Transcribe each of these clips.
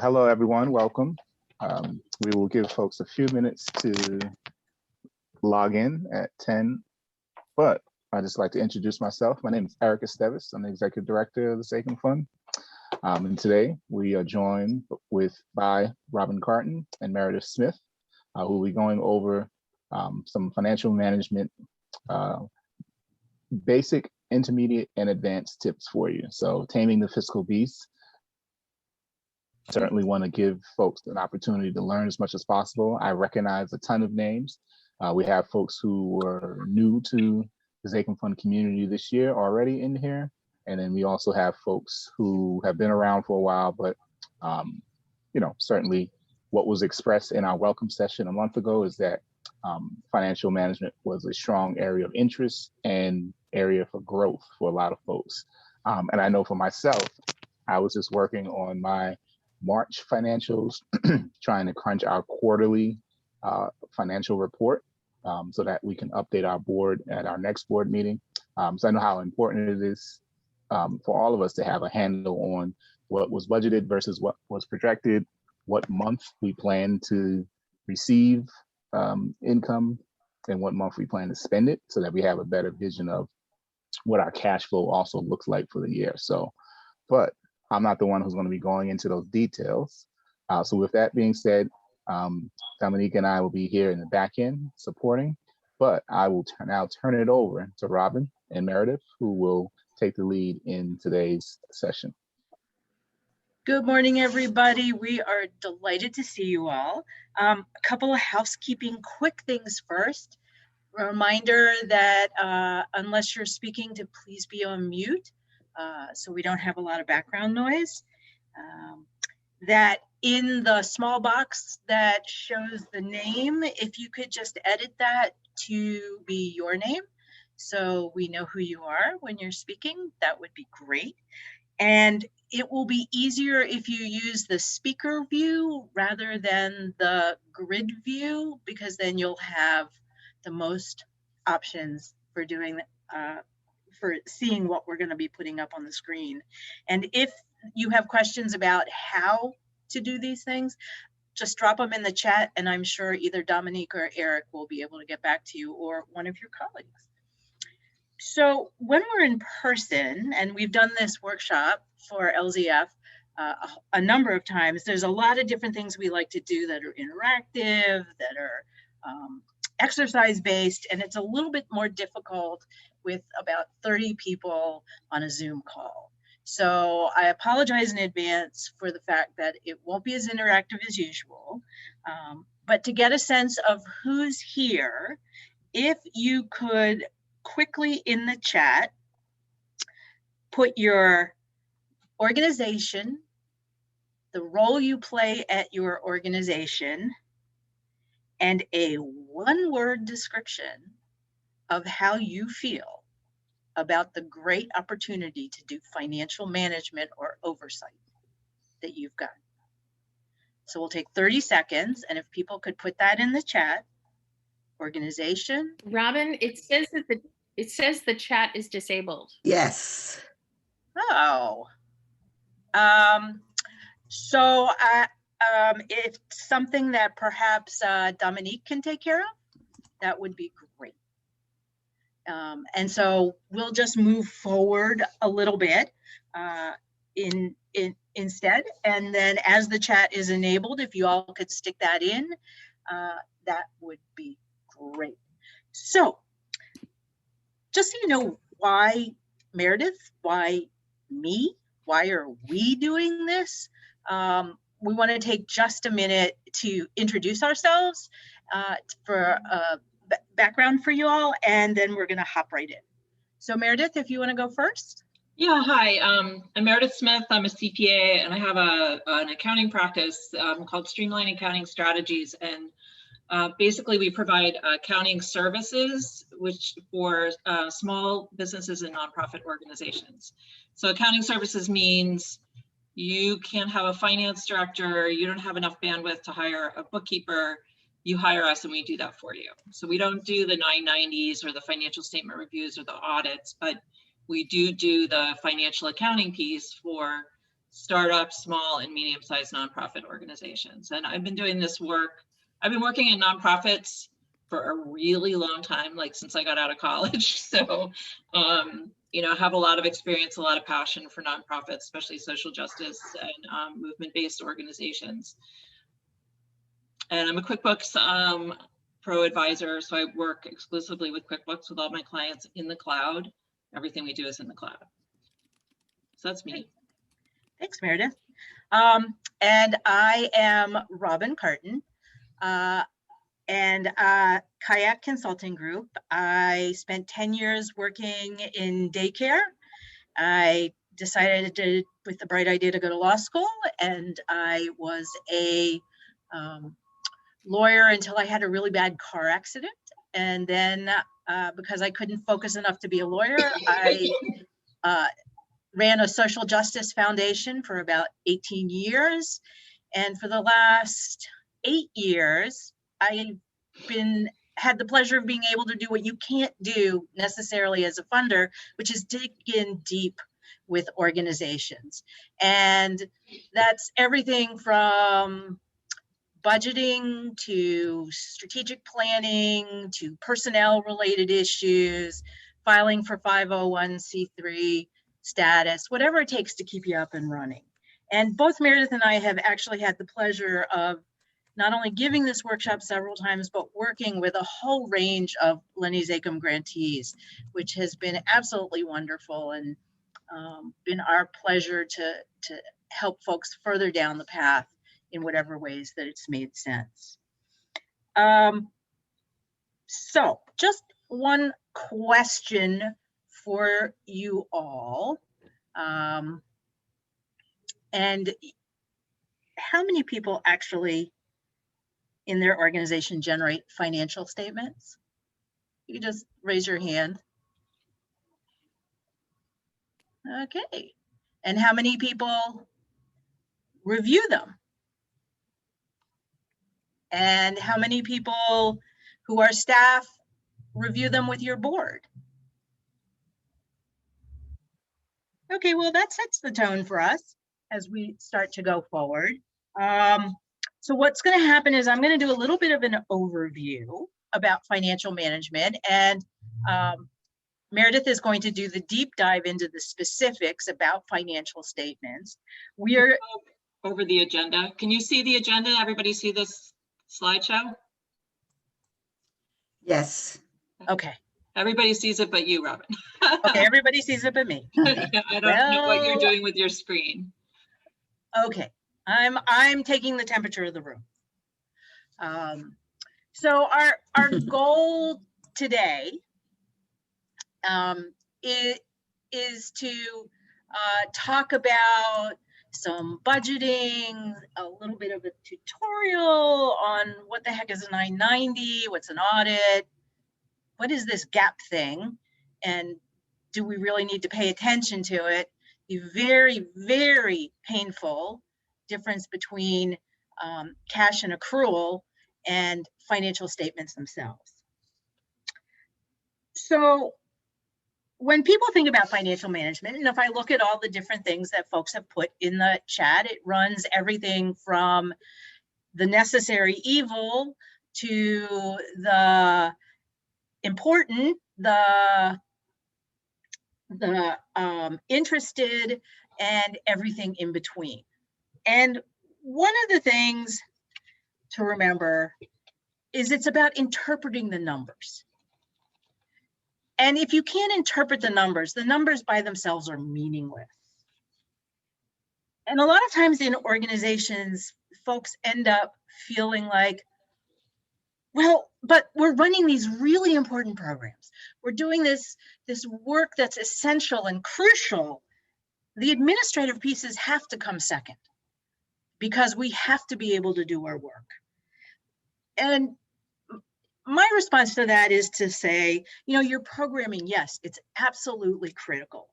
Hello, everyone. Welcome. We will give folks a few minutes to log in at 10, but I'd just like to introduce myself. My name is Eric Esteves. I'm the Executive Director of the Zakim Fund. And today we are joined by Robin Carton and Meredith Smith, who will be going over some financial management basic, intermediate, and advanced tips for you. So taming the fiscal beast. Certainly want to give folks an opportunity to learn as much as possible. I recognize a ton of names. We have folks who were new to the Zakim Fund community this year already in here. And then we also have folks who have been around for a while, but certainly what was expressed in our welcome session a month ago is that financial management was a strong area of interest and area for growth for a lot of folks. And I know for myself, I was just working on my March financials, trying to crunch our quarterly financial report so that we can update our board at our next board meeting. So I know how important it is for all of us to have a handle on what was budgeted versus what was projected, what month we plan to receive income, and what month we plan to spend it, so that we have a better vision of what our cash flow also looks like for the year. But I'm not the one who's going to be going into those details. So with that being said, Dominique and I will be here in the back end supporting, but I will now turn it over to Robin and Meredith, who will take the lead in today's session. Good morning, everybody. We are delighted to see you all. A couple of housekeeping quick things first. A reminder that unless you're speaking, to please be on mute. So we don't have a lot of background noise. That in the small box that shows the name, if you could just edit that to be your name so we know who you are when you're speaking, that would be great. And it will be easier if you use the speaker view rather than the grid view, because then you'll have the most options for doing for seeing what we're going to be putting up on the screen. And if you have questions about how to do these things, just drop them in the chat, and I'm sure either Dominique or Eric will be able to get back to you, or one of your colleagues. So when we're in person, and we've done this workshop for LZF a number of times, there's a lot of different things we like to do that are interactive, that are exercise-based, and it's a little bit more difficult with about 30 people on a Zoom call. So I apologize in advance for the fact that it won't be as interactive as usual, but to get a sense of who's here, if you could quickly in the chat put your organization, the role you play at your organization, and a one-word description of how you feel about the great opportunity to do financial management or oversight that you've got. So we'll take 30 seconds, and if people could put that in the chat. Organization. Robin, it says the chat is disabled. Yes. Oh. So it's something that perhaps Dominique can take care of. That would be great. And so we'll just move forward a little bit instead. And then as the chat is enabled, if you all could stick that in, that would be great. So just so you know, why Meredith, why me, why are we doing this? We want to take just a minute to introduce ourselves for background for you all, and then we're going to hop right in. So Meredith, if you want to go first. Yeah, hi, I'm Meredith Smith. I'm a CPA, and I have an accounting practice called Streamlined Accounting Strategies, and basically we provide accounting services for small businesses and nonprofit organizations. So accounting services means you can't have a finance director, you don't have enough bandwidth to hire a bookkeeper, you hire us and we do that for you. So we don't do the 990s or the financial statement reviews or the audits, but we do the financial accounting piece for startup, small and medium-sized nonprofit organizations. And I've been doing this work. I've been working in nonprofits for a really long time, like since I got out of college. So, you know, have a lot of experience, a lot of passion for nonprofits, especially social justice and movement-based organizations. And I'm a QuickBooks Pro advisor, so I work exclusively with QuickBooks with all my clients in the cloud. Everything we do is in the cloud. So that's me. Thanks, Meredith. And I am Robin Carton, and Kayak Consulting Group. I spent 10 years working in daycare. I decided to, with the bright idea, to go to law school, and I was a lawyer until I had a really bad car accident. And then because I couldn't focus enough to be a lawyer, I ran a social justice foundation for about 18 years. And for the last 8 years, I've had the pleasure of being able to do what you can't do necessarily as a funder, which is dig in deep with organizations. And that's everything from budgeting to strategic planning to personnel related issues, filing for 501c3 status, whatever it takes to keep you up and running. And both Meredith and I have actually had the pleasure of not only giving this workshop several times, but working with a whole range of Lenny Zakim grantees, which has been absolutely wonderful and been our pleasure to help folks further down the path in whatever ways that it's made sense. So just one question for you all. And how many people actually in their organization generate financial statements? You can just raise your hand. Okay. And how many people review them? And how many people who are staff review them with your board? Okay, well, that sets the tone for us as we start to go forward. So what's going to happen is I'm going to do a little bit of an overview about financial management, and Meredith is going to do the deep dive into the specifics about financial statements. We are over the agenda. Can you see the agenda? Everybody see this slideshow? Yes. okay. Everybody sees it but you, Robin. Okay, everybody sees it but me. I don't know what you're doing with your screen. Okay, I'm taking the temperature of the room. So our goal today is to talk about some budgeting, a little bit of a tutorial on what the heck is an I-90, what's an audit, what is this gap thing, and do we really need to pay attention to it? The very, very painful difference between cash and accrual and financial statements themselves. So when people think about financial management, and if I look at all the different things that folks have put in the chat, it runs everything from the necessary evil to the important, the interested, and everything in between. And one of the things to remember is it's about interpreting the numbers. And if you can't interpret the numbers by themselves are meaningless. And a lot of times in organizations, folks end up feeling like, well, but we're running these really important programs. We're doing this work that's essential and crucial. The administrative pieces have to come second because we have to be able to do our work. And my response to that is to say, you know, your programming, yes, it's absolutely critical.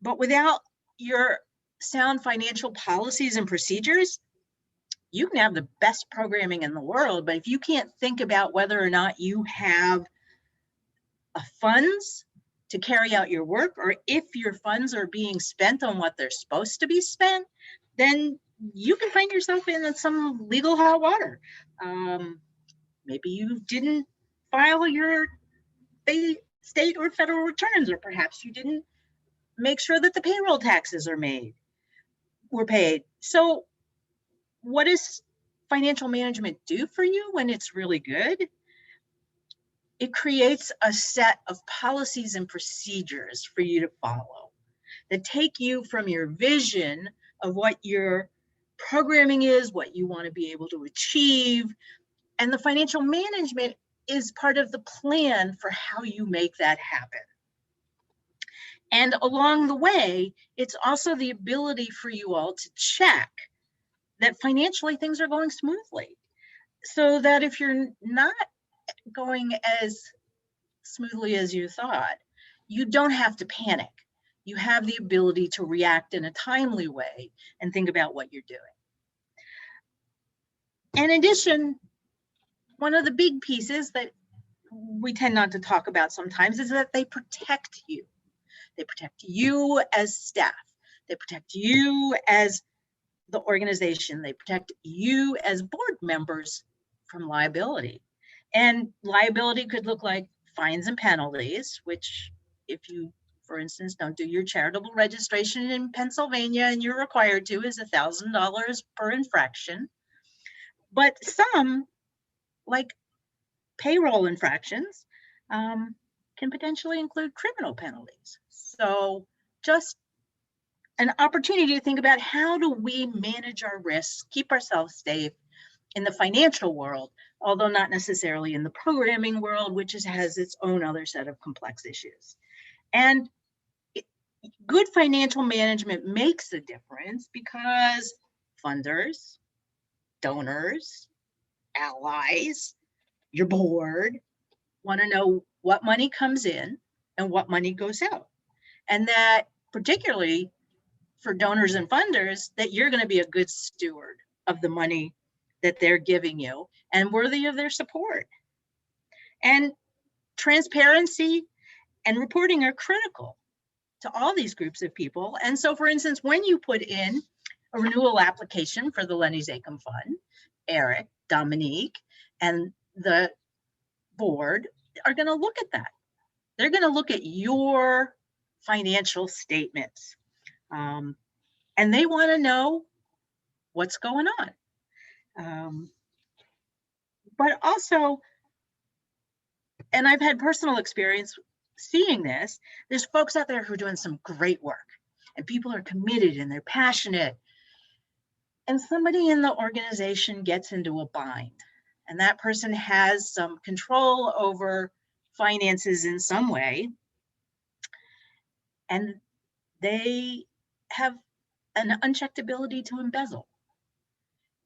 But without your sound financial policies and procedures, you can have the best programming in the world, but if you can't think about whether or not you have funds to carry out your work, or if your funds are being spent on what they're supposed to be spent, then you can find yourself in some legal hot water. Maybe you didn't file your state or federal returns, or perhaps you didn't make sure that the payroll taxes were paid. So what does financial management do for you when it's really good? It creates a set of policies and procedures for you to follow that take you from your vision of what your programming is, what you want to be able to achieve. And the financial management is part of the plan for how you make that happen. And along the way, it's also the ability for you all to check that financially things are going smoothly, so that if you're not going as smoothly as you thought, you don't have to panic. You have the ability to react in a timely way and think about what you're doing. In addition, one of the big pieces that we tend not to talk about sometimes is that they protect you. They protect you as staff. They protect you as the organization. They protect you as board members from liability. And liability could look like fines and penalties, which if you, for instance, don't do your charitable registration in Pennsylvania and you're required to, is $1,000 per infraction. But some, like payroll infractions, can potentially include criminal penalties. So just an opportunity to think about, how do we manage our risks, keep ourselves safe in the financial world, although not necessarily in the programming world, which has its own other set of complex issues. And good financial management makes a difference because funders, donors, allies, your board want to know what money comes in and what money goes out. And that, particularly for donors and funders, that you're going to be a good steward of the money that they're giving you and worthy of their support. And transparency and reporting are critical to all these groups of people. And so, for instance, when you put in a renewal application for the Lenny Zakim Fund, Eric, Dominique, and the board are going to look at that. They're going to look at your financial statements. And they want to know what's going on. But also, and I've had personal experience seeing this, there's folks out there who are doing some great work, and people are committed and they're passionate. And somebody in the organization gets into a bind, and that person has some control over finances in some way, and they have an unchecked ability to embezzle.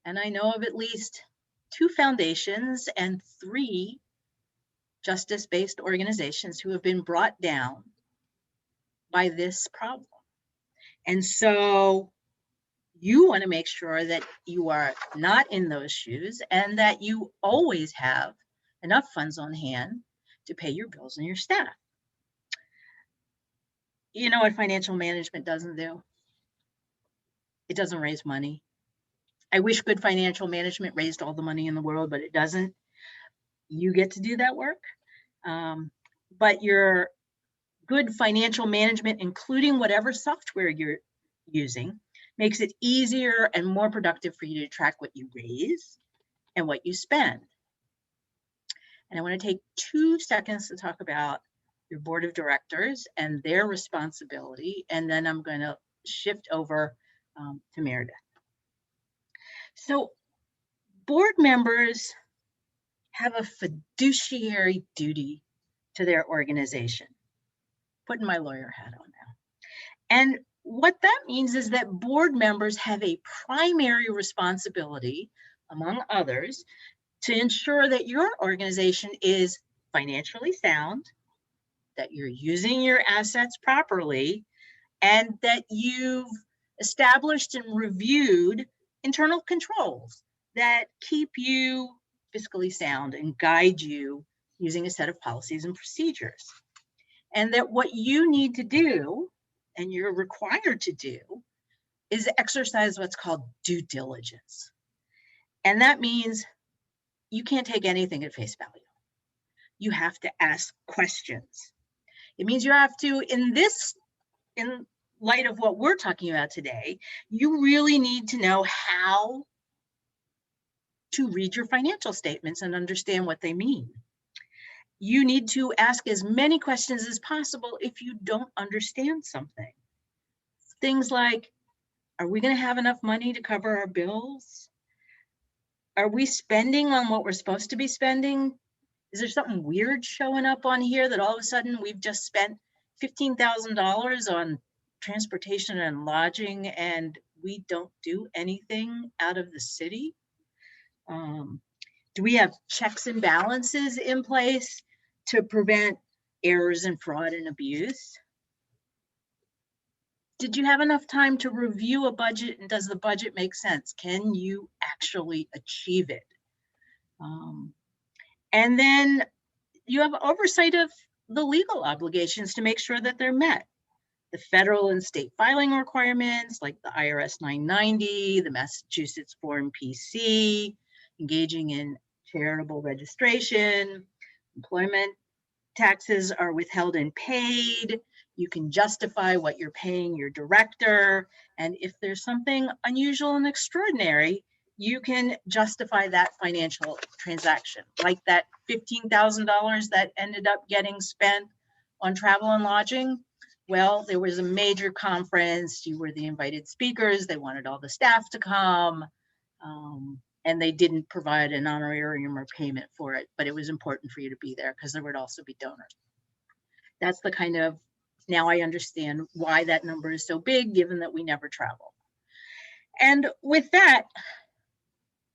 And I know of at least 2 foundations and 3 justice-based organizations who have been brought down by this problem. And so you want to make sure that you are not in those shoes and that you always have enough funds on hand to pay your bills and your staff. You know what financial management doesn't do? It doesn't raise money. I wish good financial management raised all the money in the world, but it doesn't. You get to do that work. But your good financial management, including whatever software you're using, makes it easier and more productive for you to track what you raise and what you spend. And I want to take 2 seconds to talk about your board of directors and their responsibility, and then I'm going to shift over to Meredith. So board members have a fiduciary duty to their organization. Putting my lawyer hat on now. And what that means is that board members have a primary responsibility, among others, to ensure that your organization is financially sound, that you're using your assets properly, and that you've established and reviewed internal controls that keep you fiscally sound and guide you using a set of policies and procedures. And that what you need to do, and you're required to do, is exercise what's called due diligence. And that means you can't take anything at face value. You have to ask questions. It means you have to, in light of what we're talking about today, you really need to know how to read your financial statements and understand what they mean. You need to ask as many questions as possible if you don't understand something. Things like, are we going to have enough money to cover our bills? Are we spending on what we're supposed to be spending? Is there something weird showing up on here that all of a sudden we've just spent $15,000 on transportation and lodging and we don't do anything out of the city? Do we have checks and balances in place to prevent errors and fraud and abuse? Did you have enough time to review a budget, and does the budget make sense? Can you actually achieve it? And then you have oversight of the legal obligations to make sure that they're met. The federal and state filing requirements like the IRS 990, the Massachusetts Form PC, engaging in charitable registration, employment taxes are withheld and paid. You can justify what you're paying your director. And if there's something unusual and extraordinary, you can justify that financial transaction, like that $15,000 that ended up getting spent on travel and lodging. Well, there was a major conference, you were the invited speakers, they wanted all the staff to come, and they didn't provide an honorarium or payment for it, but it was important for you to be there because there would also be donors. That's the kind of, now I understand why that number is so big, given that we never travel. And with that,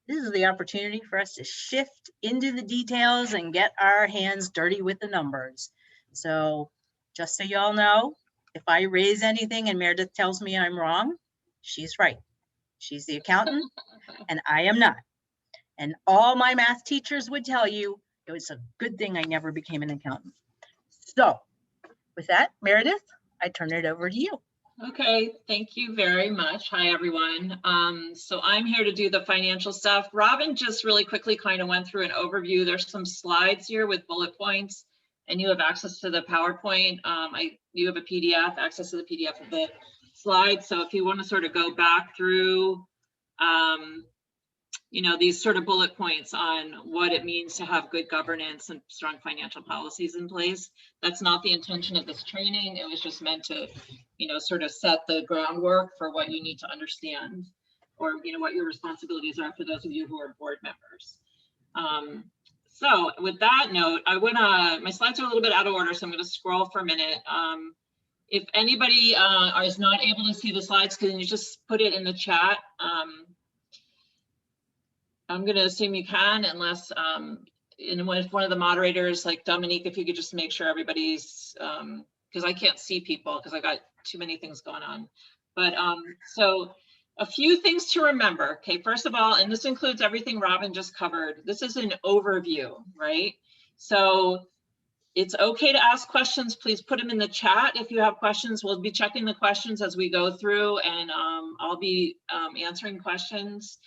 this is the opportunity for us to shift into the details and get our hands dirty with the numbers. So just so y'all know, if I raise anything and Meredith tells me I'm wrong, she's right. She's the accountant and I am not. And all my math teachers would tell you it was a good thing I never became an accountant. So with that, Meredith, I turn it over to you. Okay, thank you very much. Hi, everyone. So I'm here to do the financial stuff. Robin just really quickly kind of went through an overview. There's some slides here with bullet points, and you have access to the PowerPoint. You have a PDF, access to the PDF of the slides. So if you want to sort of go back through, you know, these sort of bullet points on what it means to have good governance and strong financial policies in place. That's not the intention of this training. It was just meant to, you know, sort of set the groundwork for what you need to understand, or, you know, what your responsibilities are for those of you who are board members. So with that note, my slides are a little bit out of order, so I'm going to scroll for a minute. If anybody is not able to see the slides, can you just put it in the chat? I'm going to assume you can, unless, if one of the moderators, like Dominique, if you could just make sure everybody's, because I can't see people because I got too many things going on. But so a few things to remember. Okay, first of all, and this includes everything Robin just covered, this is an overview, right? So it's okay to ask questions. Please put them in the chat if you have questions. We'll be checking the questions as we go through, and I'll be answering questions.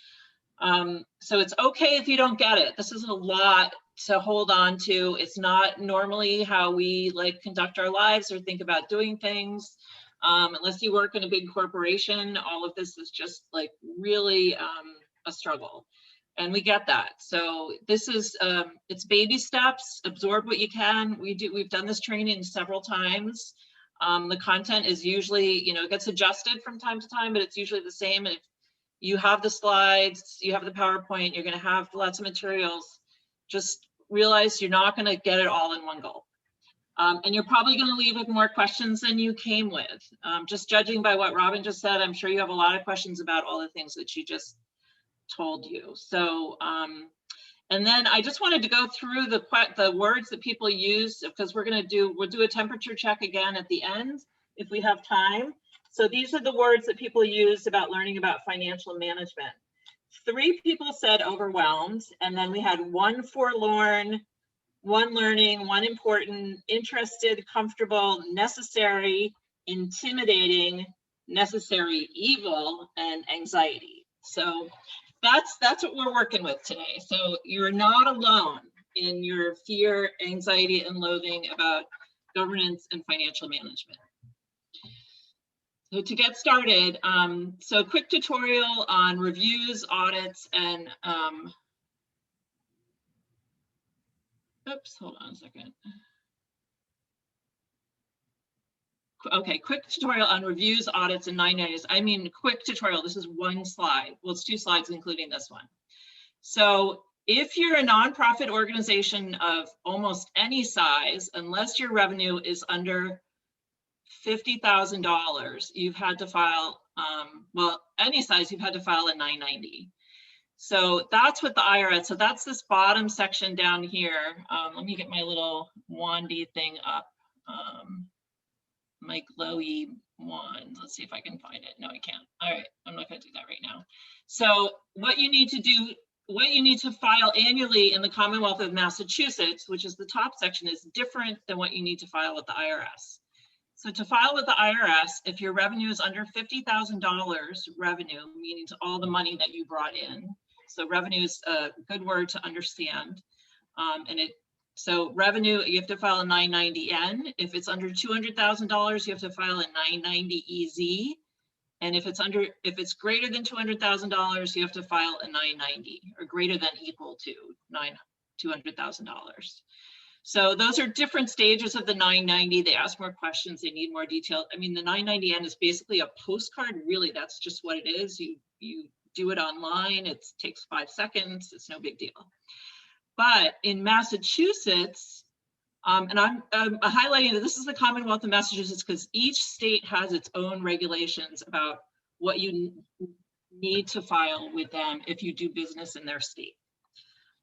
So it's okay if you don't get it. This is a lot to hold on to. It's not normally how we like conduct our lives or think about doing things. Unless you work in a big corporation, all of this is just like really a struggle. And we get that. So this is, it's baby steps, absorb what you can. We've done this training several times. The content is usually, you know, it gets adjusted from time to time, but it's usually the same. And if you have the slides, you have the PowerPoint, you're going to have lots of materials. Just realize you're not going to get it all in one go. And you're probably going to leave with more questions than you came with. Just judging by what Robin just said, I'm sure you have a lot of questions about all the things that she just told you. So, and then I just wanted to go through the words that people use, because we'll do a temperature check again at the end if we have time. So these are the words that people use about learning about financial management. 3 people said overwhelmed, and then we had 1 forlorn, one learning, one important, interested, comfortable, necessary, intimidating, necessary, evil, and anxiety. So that's what we're working with today. So you're not alone in your fear, anxiety, and loathing about governance and financial management. So to get started, so a quick tutorial on reviews, audits, and oops, hold on a second. Okay, quick tutorial on reviews, audits, and 990s. I mean, quick tutorial, this is one slide. Well, it's 2 slides, including this one. So if you're a nonprofit organization of almost any size, unless your revenue is under $50,000, you've had to file, well, any size, you've had to file a 990. So that's what the IRS, so that's this bottom section down here. Let me get my little wandy thing up. My glowy wand. Let's see if I can find it. No, I can't. All right, I'm not going to do that right now. So what you need to do, what you need to file annually in the Commonwealth of Massachusetts, which is the top section, is different than what you need to file with the IRS. So to file with the IRS, if your revenue is under $50,000 revenue, meaning to all the money that you brought in. So revenue is a good word to understand. So revenue, you have to file a 990N. If it's under $200,000, you have to file a 990EZ. And if it's greater than $200,000, you have to file a 990, or greater than equal to $200,000. So those are different stages of the 990. They ask more questions, they need more detail. I mean, the 990N is basically a postcard. Really, that's just what it is. You do it online. It takes 5 seconds. It's no big deal. But in Massachusetts, and I'm highlighting that this is the Commonwealth of Massachusetts because each state has its own regulations about what you need to file with them if you do business in their state.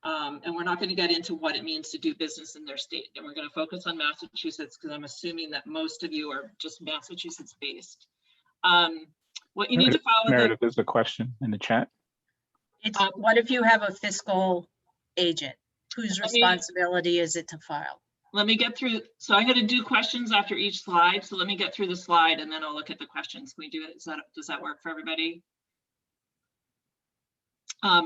And we're not going to get into what it means to do business in their state. And we're going to focus on Massachusetts because I'm assuming that most of you are just Massachusetts based. What you need to file with Meredith, there's a question in the chat. It's what if you have a fiscal agent? Whose responsibility is it to file? Let me get through. So I'm going to do questions after each slide. So let me get through the slide and then I'll look at the questions. Can we do it? Does that work for everybody?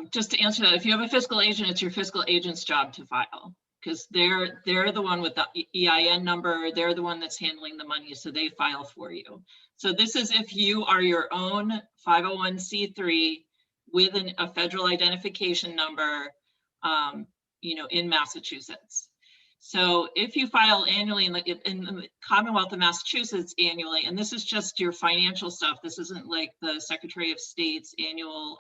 Just to answer that, if you have a fiscal agent, it's your fiscal agent's job to file because they're the one with the EIN number. They're the one that's handling the money, so they file for you. So this is if you are your own 501c3 with a federal identification number, in Massachusetts. So if you file annually in the Commonwealth of Massachusetts annually, and this is just your financial stuff, this isn't like the Secretary of State's annual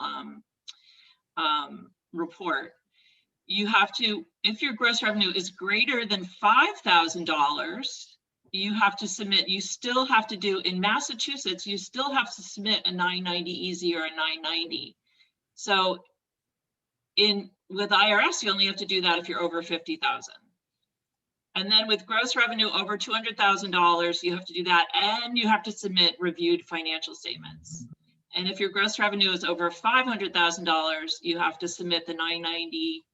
report, you have to, if your gross revenue is greater than $5,000, you have to submit, you still have to do, in Massachusetts, you still have to submit a 990EZ or a 990. So with IRS, you only have to do that if you're over 50,000. And then with gross revenue over $200,000, you have to do that, and you have to submit reviewed financial statements. And if your gross revenue is over $500,000, you have to submit the 990.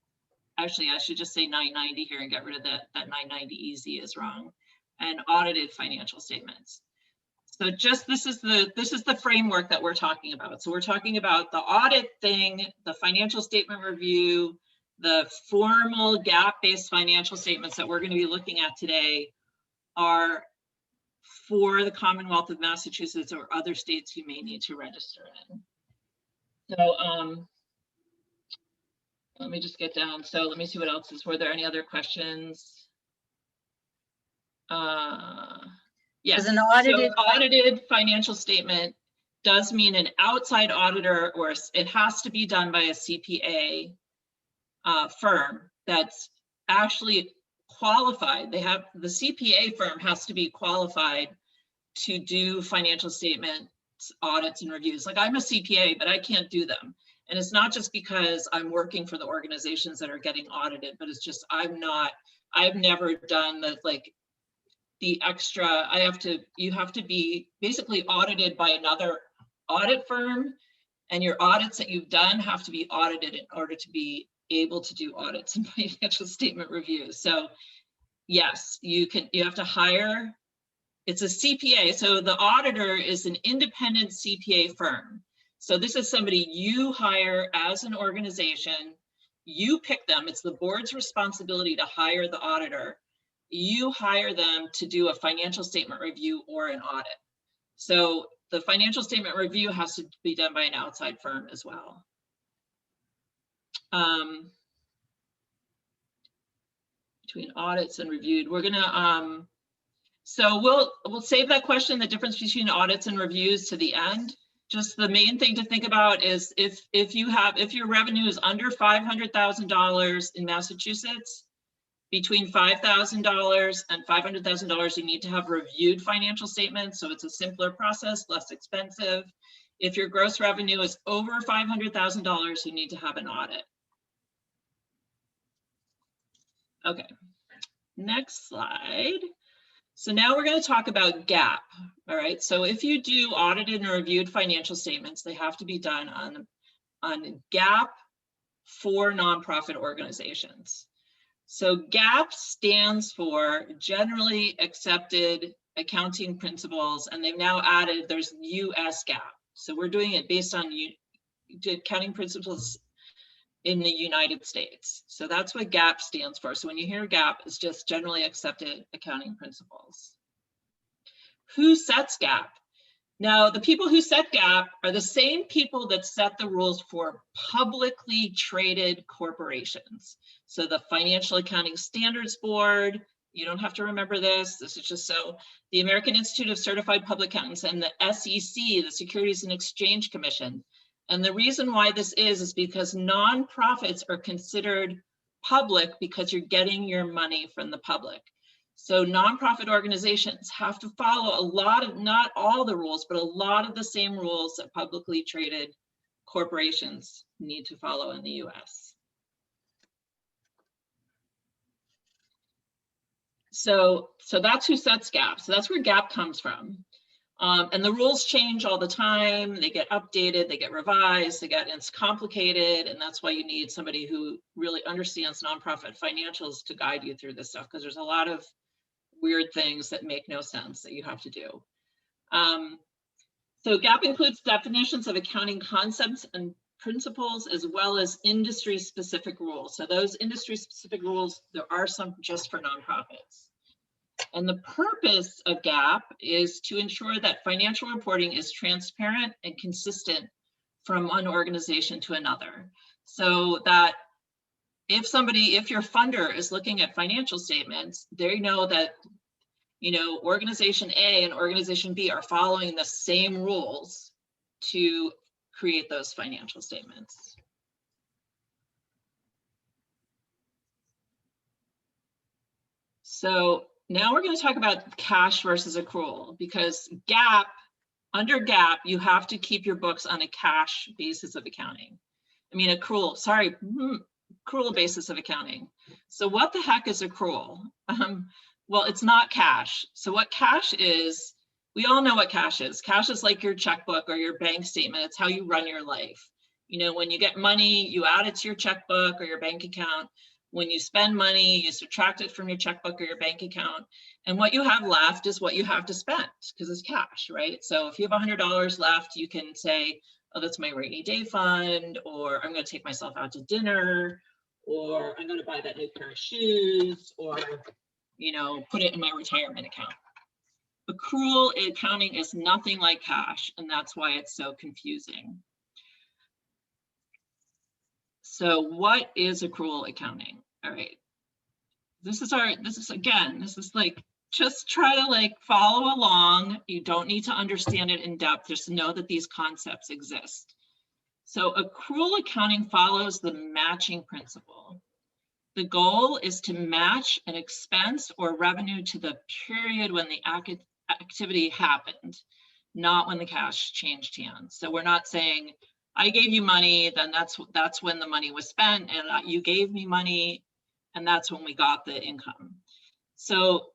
Actually, I should just say 990 here and get rid of that 990EZ is wrong. And audited financial statements. So just this is the framework that we're talking about. So we're talking about the audit thing, the financial statement review, the formal GAAP-based financial statements that we're going to be looking at today are for the Commonwealth of Massachusetts or other states you may need to register in. So let me just get down. So let me see what else is. Were there any other questions? Yes, an audited, so audited financial statement does mean an outside auditor, or it has to be done by a CPA firm that's actually qualified. The CPA firm has to be qualified to do financial statement audits and reviews. Like I'm a CPA, but I can't do them. And it's not just because I'm working for the organizations that are getting audited, but it's just I've never done the extra, you have to be basically audited by another audit firm, and your audits that you've done have to be audited in order to be able to do audits and financial statement reviews. So yes, you have to hire, it's a CPA. So the auditor is an independent CPA firm. So this is somebody you hire as an organization, you pick them, it's the board's responsibility to hire the auditor. You hire them to do a financial statement review or an audit. So the financial statement review has to be done by an outside firm as well. Between audits and reviewed, we're gonna, so we'll save that question, the difference between audits and reviews, to the end. Just the main thing to think about is if your revenue is under $500,000 in Massachusetts, between $5,000 and $500,000, you need to have reviewed financial statements. So it's a simpler process, less expensive. If your gross revenue is over $500,000, you need to have an audit. Okay, next slide. So now we're going to talk about GAAP. All right, so if you do audited and reviewed financial statements, they have to be done on GAAP for nonprofit organizations. So GAAP stands for Generally Accepted Accounting Principles, and they've now added, there's US GAAP. So we're doing it based on accounting principles in the United States. So that's what GAAP stands for. So when you hear GAAP, it's just Generally Accepted Accounting Principles. Who sets GAAP? Now, the people who set GAAP are the same people that set the rules for publicly traded corporations. So the Financial Accounting Standards Board, you don't have to remember this. This is just so the American Institute of Certified Public Accountants and the SEC, the Securities and Exchange Commission. And the reason why this is because nonprofits are considered public because you're getting your money from the public. So nonprofit organizations have to follow a lot of, not all the rules, but a lot of the same rules that publicly traded corporations need to follow in the US. So that's who sets GAAP. So that's where GAAP comes from. And the rules change all the time. They get updated, they get revised, it's complicated. And that's why you need somebody who really understands nonprofit financials to guide you through this stuff, because there's a lot of weird things that make no sense that you have to do. So GAAP includes definitions of accounting concepts and principles, as well as industry specific rules. So those industry specific rules, there are some just for nonprofits. And the purpose of GAAP is to ensure that financial reporting is transparent and consistent from one organization to another. So that if your funder is looking at financial statements, they know that, organization A and organization B are following the same rules to create those financial statements. So now we're going to talk about cash versus accrual, because under GAAP, you have to keep your books on a cash basis of accounting. Accrual basis of accounting. So what the heck is accrual? Well, it's not cash. So what cash is, we all know what cash is. Cash is like your checkbook or your bank statement. It's how you run your life. When you get money, you add it to your checkbook or your bank account. When you spend money, you subtract it from your checkbook or your bank account. And what you have left is what you have to spend, because it's cash, right? So if you have $100 left, you can say, oh, that's my rainy day fund, or I'm going to take myself out to dinner, or I'm going to buy that new pair of shoes, or, put it in my retirement account. Accrual accounting is nothing like cash, and that's why it's so confusing. So what is accrual accounting? All right. This is like, just try to follow along. You don't need to understand it in depth. Just know that these concepts exist. So accrual accounting follows the matching principle. The goal is to match an expense or revenue to the period when the activity happened, not when the cash changed hands. So we're not saying, I gave you money, then that's when the money was spent, and you gave me money, and that's when we got the income. So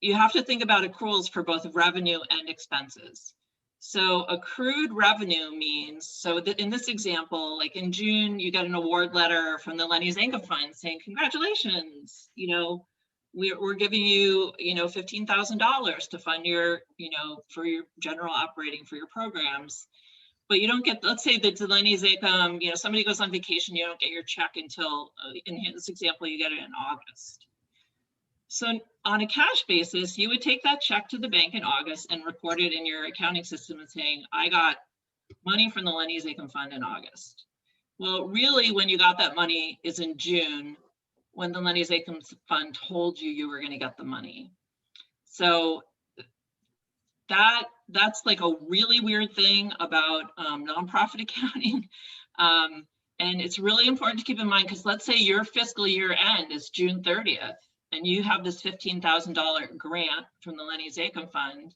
you have to think about accruals for both revenue and expenses. So accrued revenue means, so that in this example, like in June, you got an award letter from the Lenny Zakim Fund saying, congratulations, you know, we're giving you, you know, $15,000 to fund your, you know, for your general operating for your programs. But you don't get, let's say that the Lenny Zakim, you know, somebody goes on vacation, you don't get your check until, in this example, you get it in August. So on a cash basis, you would take that check to the bank in August and record it in your accounting system and saying, I got money from the Lenny Zakim Fund in August. Well, really, when you got that money is in June, when the Lenny Zakim Fund told you you were going to get the money. So that's like a really weird thing about nonprofit accounting. And it's really important to keep in mind, because let's say your fiscal year end is June 30th, and you have this $15,000 grant from the Lenny Zakim Fund.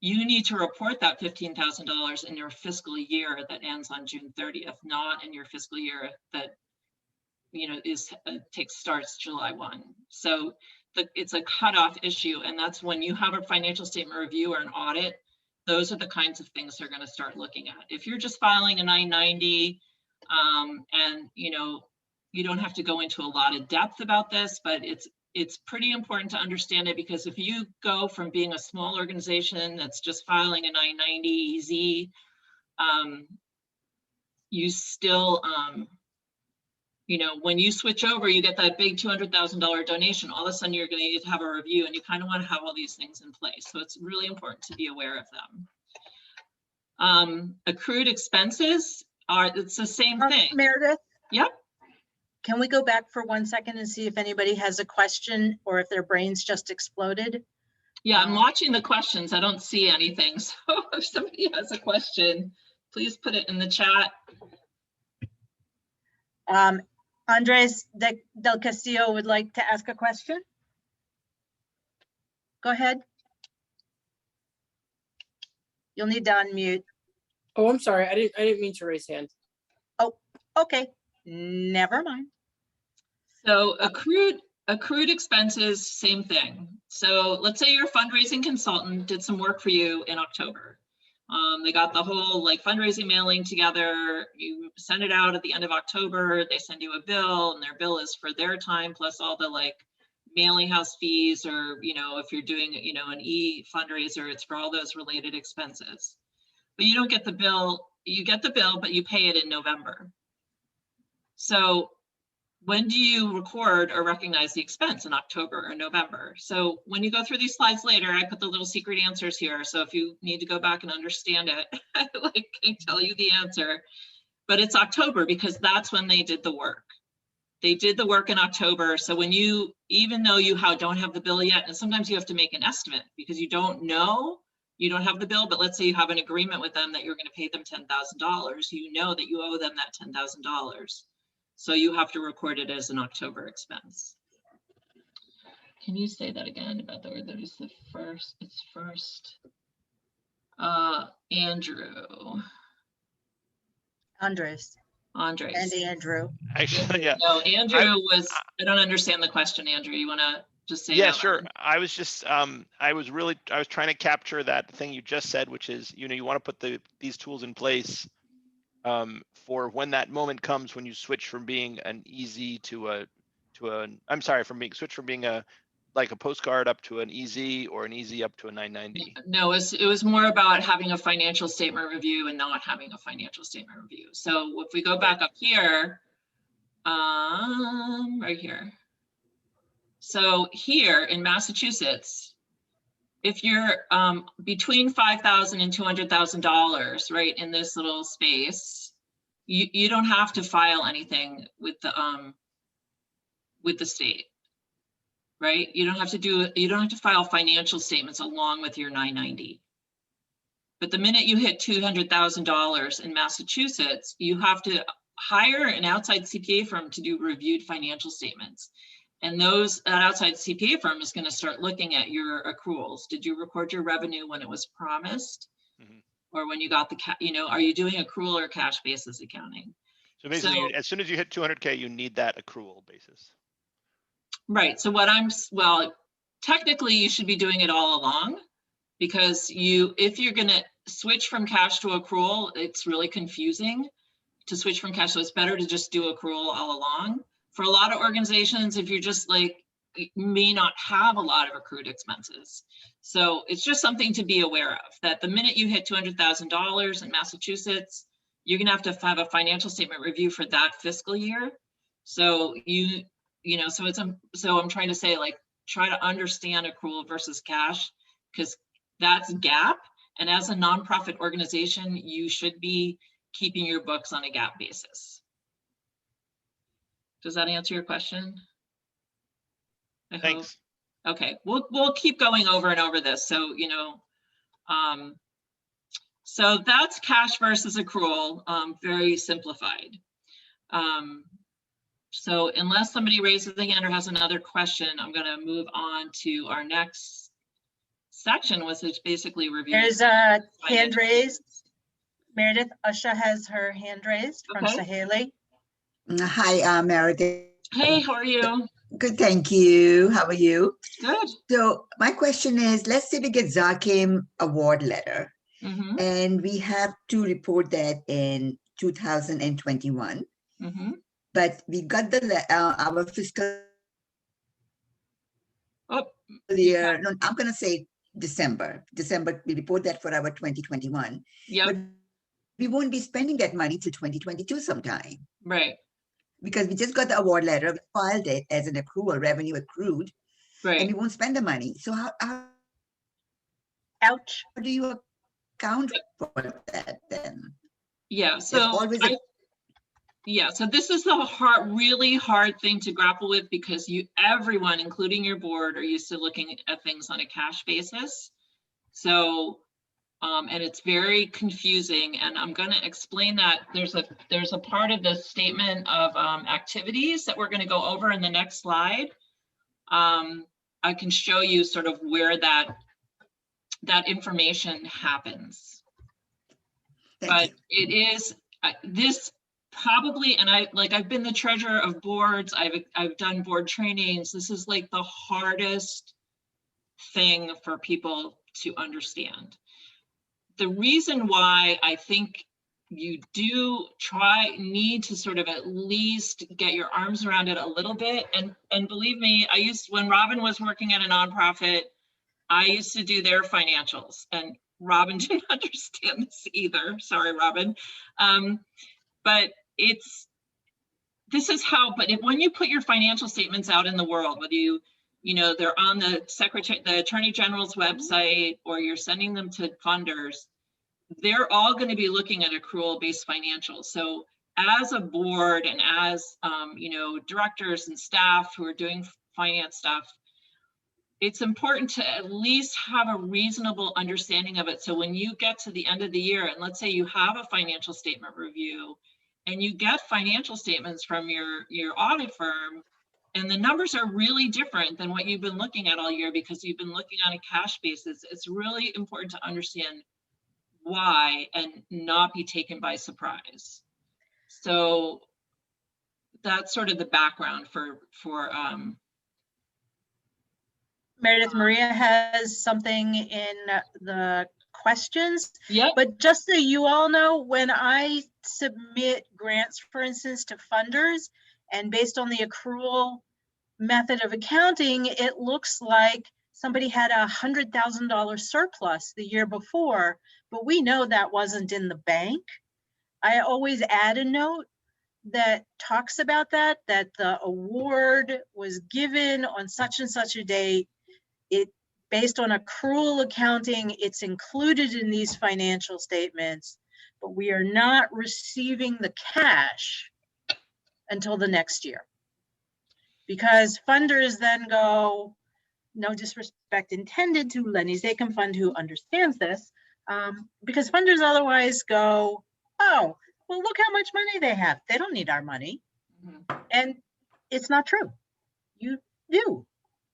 You need to report that $15,000 in your fiscal year that ends on June 30th, not in your fiscal year that, you know, starts July 1. So it's a cutoff issue, and that's when you have a financial statement review or an audit. Those are the kinds of things they're going to start looking at. If you're just filing a 990, and you know, you don't have to go into a lot of depth about this, but it's pretty important to understand it, because if you go from being a small organization that's just filing a 990 easy, you still, you know, when you switch over, you get that big $200,000 donation, all of a sudden you're going to need to have a review, and you kind of want to have all these things in place. So it's really important to be aware of them. Accrued expenses it's the same thing. Meredith? Yep. Can we go back for 1 second and see if anybody has a question or if their brains just exploded? Yeah, I'm watching the questions. I don't see anything. So if somebody has a question, please put it in the chat. Andres Del Castillo would like to ask a question. Go ahead. You'll need to unmute. Oh, I'm sorry. I didn't mean to raise hand. Oh, okay. Never mind. So accrued expenses, same thing. So let's say your fundraising consultant did some work for you in October. They got the whole like fundraising mailing together. You send it out at the end of October. They send you a bill, and their bill is for their time plus all the like mailing house fees, or, you know, if you're doing, you know, an fundraiser, it's for all those related expenses. But you don't get the bill. You get the bill, but you pay it in November. So when do you record or recognize the expense, in October or November? So when you go through these slides later, I put the little secret answers here. So if you need to go back and understand it, I can tell you the answer. But it's October, because that's when they did the work. They did the work in October. So when you, even though you don't have the bill yet, and sometimes you have to make an estimate because you don't know, you don't have the bill, but let's say you have an agreement with them that you're going to pay them $10,000. You know that you owe them that $10,000. So you have to record it as an October expense. Can you say that again about the word that is the first? It's first. Andrew. Andres. Andres. And Andrew. Actually, yeah. No, Andrew was, I don't understand the question, Andrew. You want to just say yeah, that sure. one? I was just, I was trying to capture that thing you just said, which is, you know, you want to put these tools in place for when that moment comes, when you switch from being an easy switch from being a postcard up to an easy, or an easy up to a 990. No, it was more about having a financial statement review and not having a financial statement review. So if we go back up here, right here. So here in Massachusetts, if you're between $5,000 and $200,000, right, in this little space, you don't have to file anything with the state, right? You don't have to file financial statements along with your 990. But the minute you hit $200,000 in Massachusetts, you have to hire an outside CPA firm to do reviewed financial statements. And that outside CPA firm is going to start looking at your accruals. Did you record your revenue when it was promised? Mm-hmm. Or when you got are you doing accrual or cash basis accounting? So basically, as soon as you hit 200K, you need that accrual basis. Right. So technically you should be doing it all along. because if you're gonna switch from cash to accrual, it's really confusing to switch from cash. So it's better to just do accrual all along. For a lot of organizations, if you're just like, you may not have a lot of accrued expenses. So it's just something to be aware of, that the minute you hit $200,000 in Massachusetts, you're gonna have to have a financial statement review for that fiscal year. So so I'm trying to say, like, try to understand accrual versus cash, because that's GAAP. And as a nonprofit organization, you should be keeping your books on a GAAP basis. Does that answer your question? I Thanks. hope. Okay, we'll keep going over and over this. So, so that's cash versus accrual, very simplified. So unless somebody raises their hand or has another question, I'm gonna move on to our next section, which is basically review. There's a hand raised. Meredith, Usha has her hand raised from Okay. Saheli. Hi, Meredith. Hey, how are you? Good, thank you. How are you? Good. So my question is, let's say we get Zakim award letter, Mm-hmm. and we have to report that in 2021, Mm-hmm. but we got our fiscal Oh, year, no, I'm going to say December, we report that for our 2021, yep, but we won't be spending that money till 2022 sometime, right, because we just got the award letter, we filed it as an accrual, revenue accrued, and right. we won't spend the money. So how Ouch. do you account for that then? Yeah, There's so always so this is the really hard thing to grapple with, because everyone, including your board, are used to looking at things on a cash basis. So, and it's very confusing, and I'm going to explain that. There's a part of the statement of activities that we're going to go over in the next slide. I can show you sort of where that information happens. But it is this probably, and I've been the treasurer of boards, I've done board trainings. This is like the hardest thing for people to understand. The reason why I think you do need to sort of at least get your arms around it a little bit. And believe me, when Robin was working at a nonprofit, I used to do their financials, and Robin didn't understand this either. Sorry, Robin. But when you put your financial statements out in the world, whether they're on the Attorney General's website, or you're sending them to funders, they're all going to be looking at accrual-based financials. So as a board, and as directors and staff who are doing finance stuff, it's important to at least have a reasonable understanding of it. So when you get to the end of the year, and let's say you have a financial statement review, and you get financial statements from your audit firm, and the numbers are really different than what you've been looking at all year because you've been looking on a cash basis, it's really important to understand why and not be taken by surprise. So that's sort of the background for Meredith, Maria has something in the questions. Yep. But just so you all know, when I submit grants, for instance, to funders, and based on the accrual method of accounting, it looks like somebody had $100,000 surplus the year before, but we know that wasn't in the bank. I always add a note that talks about that the award was given on such and such a date. It based on accrual accounting, it's included in these financial statements, but we are not receiving the cash until the next year. Because funders then go, no disrespect intended to Lenny Zakim Fund, who understands this, because funders otherwise go, oh, well, look how much money they have. They don't need our money. Mm-hmm. And it's not true. You do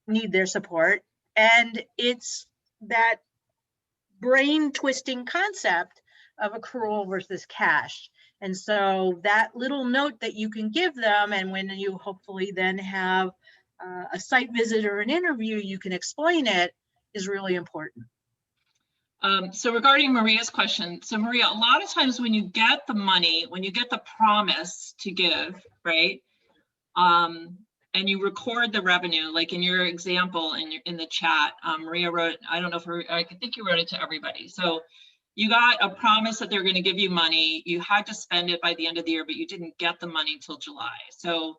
need their support. And it's that brain twisting concept of accrual versus cash. And so that little note that you can give them, and when you hopefully then have a site visit or an interview, you can explain it, is really important. So regarding Maria's question, so Maria, a lot of times when you get the money, when you get the promise to give, right? And you record the revenue, like in your example in the chat, Maria wrote, I don't know if I think you wrote it to everybody. So you got a promise that they're going to give you money. You had to spend it by the end of the year, but you didn't get the money till July. So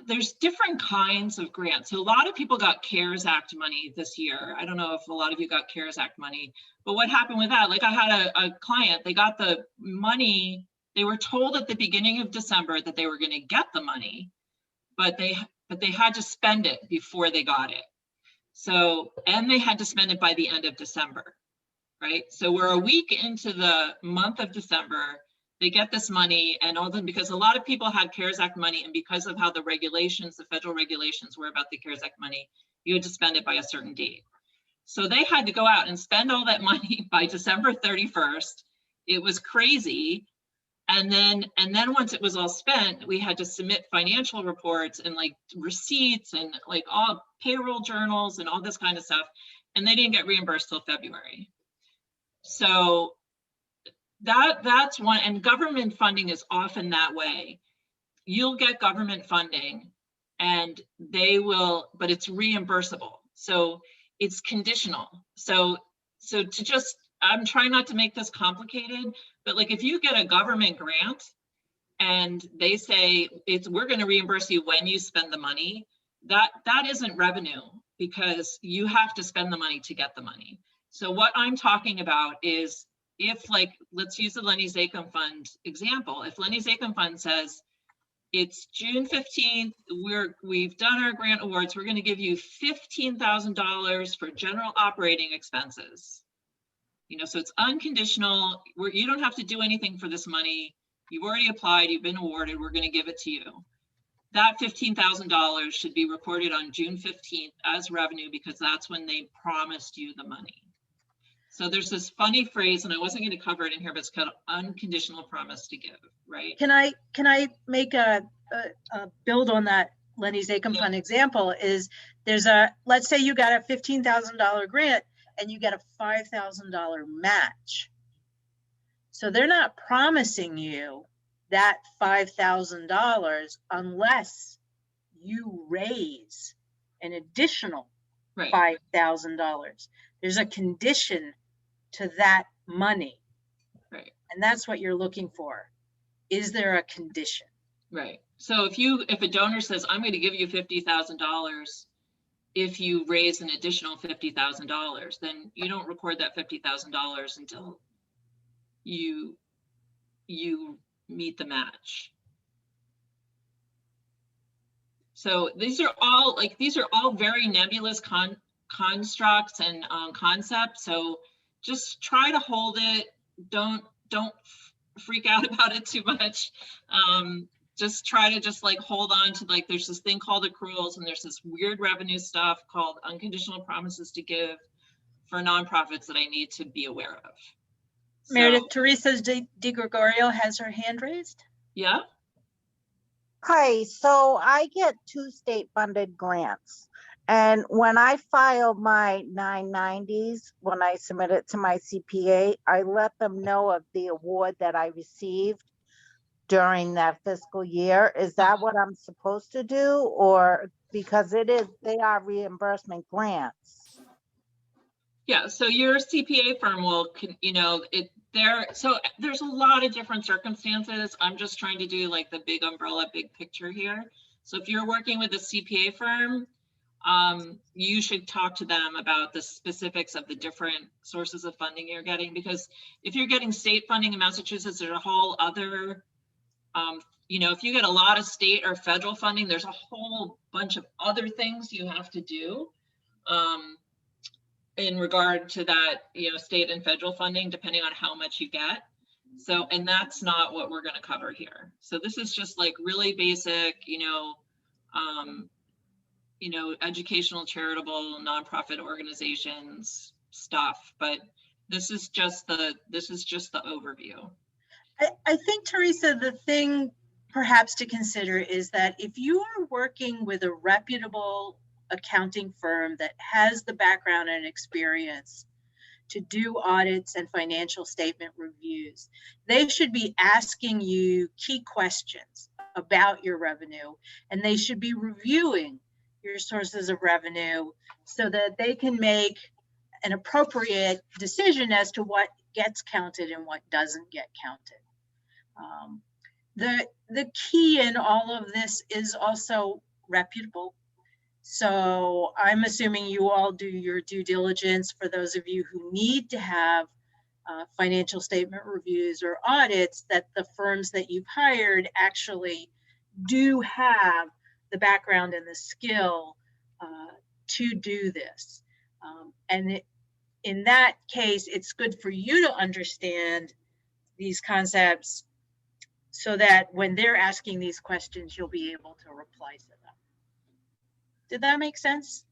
there's different kinds of grants. So a lot of people got CARES Act money this year. I don't know if a lot of you got CARES Act money, but what happened with that? Like I had a client, they got the money. They were told at the beginning of December that they were going to get the money, but they had to spend it before they got it. So, and they had to spend it by the end of December, right? So we're a week into the month of December. They get this money, and all them, because a lot of people had CARES Act money, and because of how the regulations, the federal regulations were about the CARES Act money, you had to spend it by a certain date. So they had to go out and spend all that money by December 31st. It was crazy. And then once it was all spent, we had to submit financial reports and like receipts and like all payroll journals and all this kind of stuff. And they didn't get reimbursed till February. So that's one, and government funding is often that way. You'll get government funding and they will, but it's reimbursable. So it's conditional. So to just, I'm trying not to make this complicated, but like if you get a government grant and they say we're going to reimburse you when you spend the money, that isn't revenue because you have to spend the money to get the money. So what I'm talking about is if, like, let's use the Lenny Zakim Fund example. If Lenny Zakim Fund says it's June 15th, we've done our grant awards, we're going to give you $15,000 for general operating expenses. You know, so it's unconditional. You don't have to do anything for this money. You've already applied, you've been awarded, we're going to give it to you. That $15,000 should be recorded on June 15th as revenue because that's when they promised you the money. So there's this funny phrase, and I wasn't going to cover it in here, but it's called unconditional promise to give, right? Can I make a build on that Lenny Zakim Fund example? Is let's say you got a $15,000 grant and you get a $5,000 match. So they're not promising you that $5,000 unless you raise an additional $5,000. There's a condition to that money. Right. And that's what you're looking for. Is there a condition? Right. So if a donor says, I'm going to give you $50,000 if you raise an additional $50,000, then you don't record that $50,000 until you meet the match. So these are all very nebulous constructs and concepts. So just try to hold it. Don't freak out about it too much. Just try to just like hold on to, like, there's this thing called accruals and there's this weird revenue stuff called unconditional promises to give for nonprofits that I need to be aware of. So, Meredith, Teresa De Gregorio has her hand raised. Yeah. Hi, so I get 2 state-funded grants. And when I file my 990s, when I submit it to my CPA, I let them know of the award that I received during that fiscal year. Is that what I'm supposed to do? Or because they are reimbursement grants? Yeah, so your CPA firm will, so there's a lot of different circumstances. I'm just trying to do like the big umbrella, big picture here. So if you're working with a CPA firm, you should talk to them about the specifics of the different sources of funding you're getting, because if you're getting state funding in Massachusetts, there's a whole other, if you get a lot of state or federal funding, there's a whole bunch of other things you have to do in regard to that, state and federal funding, depending on how much you get. So, and that's not what we're going to cover here. So this is just like really basic, educational, charitable, nonprofit organizations stuff, but this is just the overview. I think, Teresa, the thing perhaps to consider is that if you are working with a reputable accounting firm that has the background and experience to do audits and financial statement reviews. They should be asking you key questions about your revenue, and they should be reviewing your sources of revenue so that they can make an appropriate decision as to what gets counted and what doesn't get counted. The key in all of this is also reputable. So I'm assuming you all do your due diligence for those of you who need to have financial statement reviews or audits, that the firms that you've hired actually do have the background and the skill to do this. In that case, it's good for you to understand these concepts so that when they're asking these questions, you'll be able to reply to them. Did that make sense?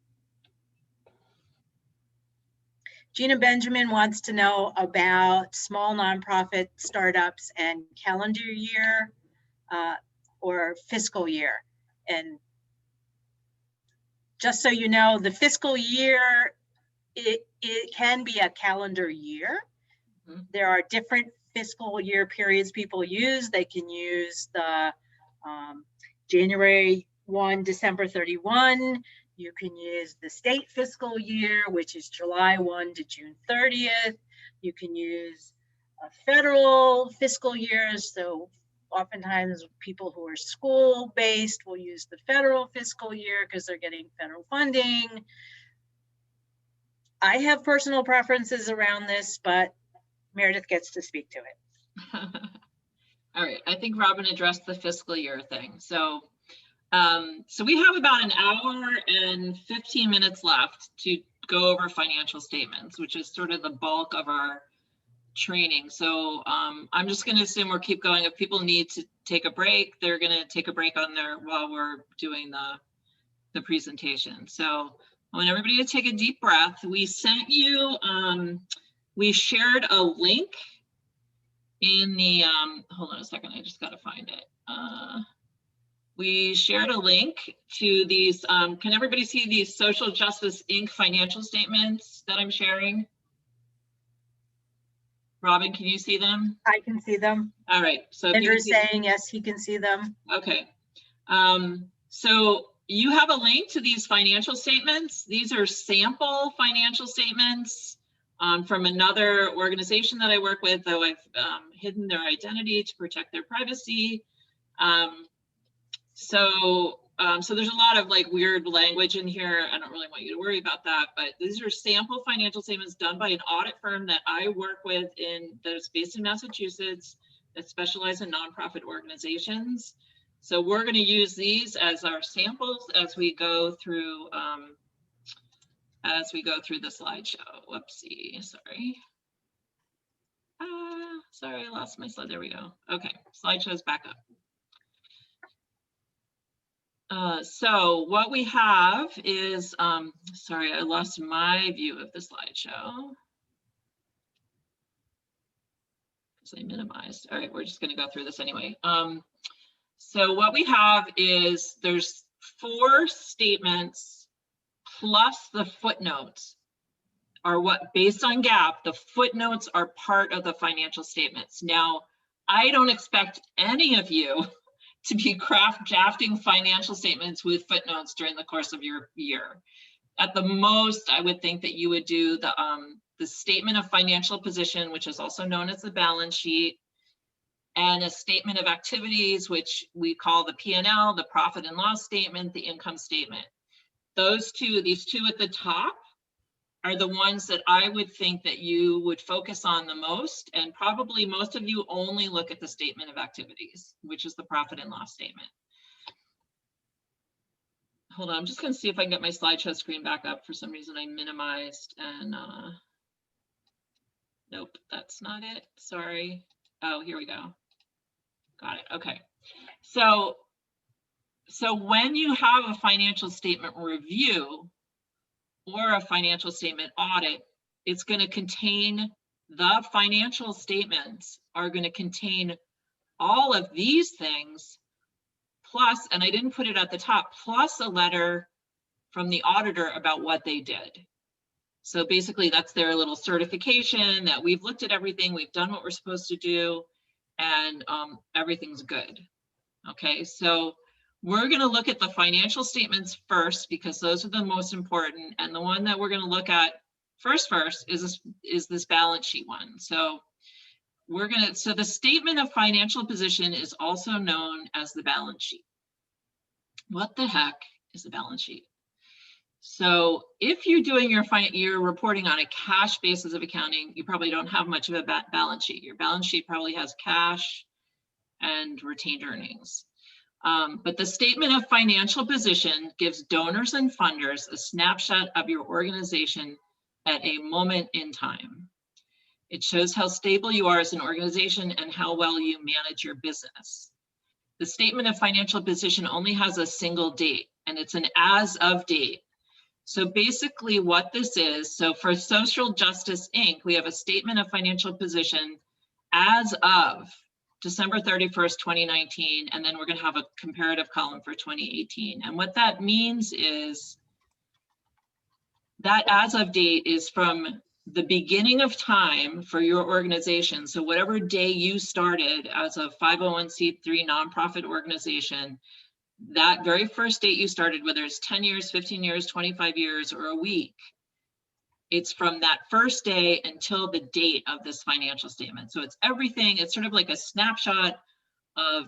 Gina Benjamin wants to know about small nonprofit startups and calendar year or fiscal year. And just so you know, the fiscal year, it can be a calendar year. Mm-hmm. There are different fiscal year periods people use. They can use the January 1, December 31. You can use the state fiscal year, which is July 1 to June 30th. You can use a federal fiscal year. So oftentimes people who are school-based will use the federal fiscal year because they're getting federal funding. I have personal preferences around this, but Meredith gets to speak to it. All right, I think Robin addressed the fiscal year thing. So we have about an hour and 15 minutes left to go over financial statements, which is sort of the bulk of our training. So I'm just going to assume we'll keep going. If people need to take a break, they're going to take a break on there while we're doing the presentation. So I want everybody to take a deep breath. We sent you, we shared a link in the, hold on a second, I just got to find it. We shared a link to these, can everybody see these Social Justice Inc. financial statements that I'm sharing? Robin, can you see them? I can see them. All right. So Andrew's saying yes, he can see them. Okay. So you have a link to these financial statements. These are sample financial statements from another organization that I work with, though I've hidden their identity to protect their privacy. So there's a lot of like weird language in here. I don't really want you to worry about that, but these are sample financial statements done by an audit firm that I work with that's based in Massachusetts that specialize in nonprofit organizations. So we're going to use these as our samples as we go through the slideshow. Whoopsie, sorry. Sorry, I lost my slide. There we go. Okay, slideshow's back up. So what we have is, sorry, I lost my view of the slideshow because I minimized. All right, we're just going to go through this anyway. So what we have is there's 4 statements plus the footnotes are what, based on GAAP, the footnotes are part of the financial statements. Now, I don't expect any of you to be drafting financial statements with footnotes during the course of your year. At the most, I would think that you would do the statement of financial position, which is also known as the balance sheet, and a statement of activities, which we call the P&L, the profit and loss statement, the income statement. Those two, these two at the top, are the ones that I would think that you would focus on the most, and probably most of you only look at the statement of activities, which is the profit and loss statement. Hold on, I'm just going to see if I can get my slideshow screen back up. For some reason I minimized and nope, that's not it. Sorry. Oh, here we go. Got it. Okay. So when you have a financial statement review or a financial statement audit, it's going to contain, the financial statements are going to contain all of these things, plus, and I didn't put it at the top, plus a letter from the auditor about what they did. So basically that's their little certification that we've looked at everything, we've done what we're supposed to do, and everything's good. Okay, so we're going to look at the financial statements first because those are the most important, and the one that we're going to look at first is this balance sheet one. So so the statement of financial position is also known as the balance sheet. What the heck is the balance sheet? So if you're doing your reporting on a cash basis of accounting, you probably don't have much of a balance sheet. Your balance sheet probably has cash and retained earnings. But the statement of financial position gives donors and funders a snapshot of your organization at a moment in time. It shows how stable you are as an organization and how well you manage your business. The statement of financial position only has a single date, and it's an as of date. So basically what this is, so for Social Justice Inc., we have a statement of financial position as of December 31st, 2019, and then we're going to have a comparative column for 2018. And what that means is that as of date is from the beginning of time for your organization. So whatever day you started as a 501c3 nonprofit organization, that very first date you started, whether it's 10 years, 15 years, 25 years, or a week, it's from that first day until the date of this financial statement. So it's everything, it's sort of like a snapshot of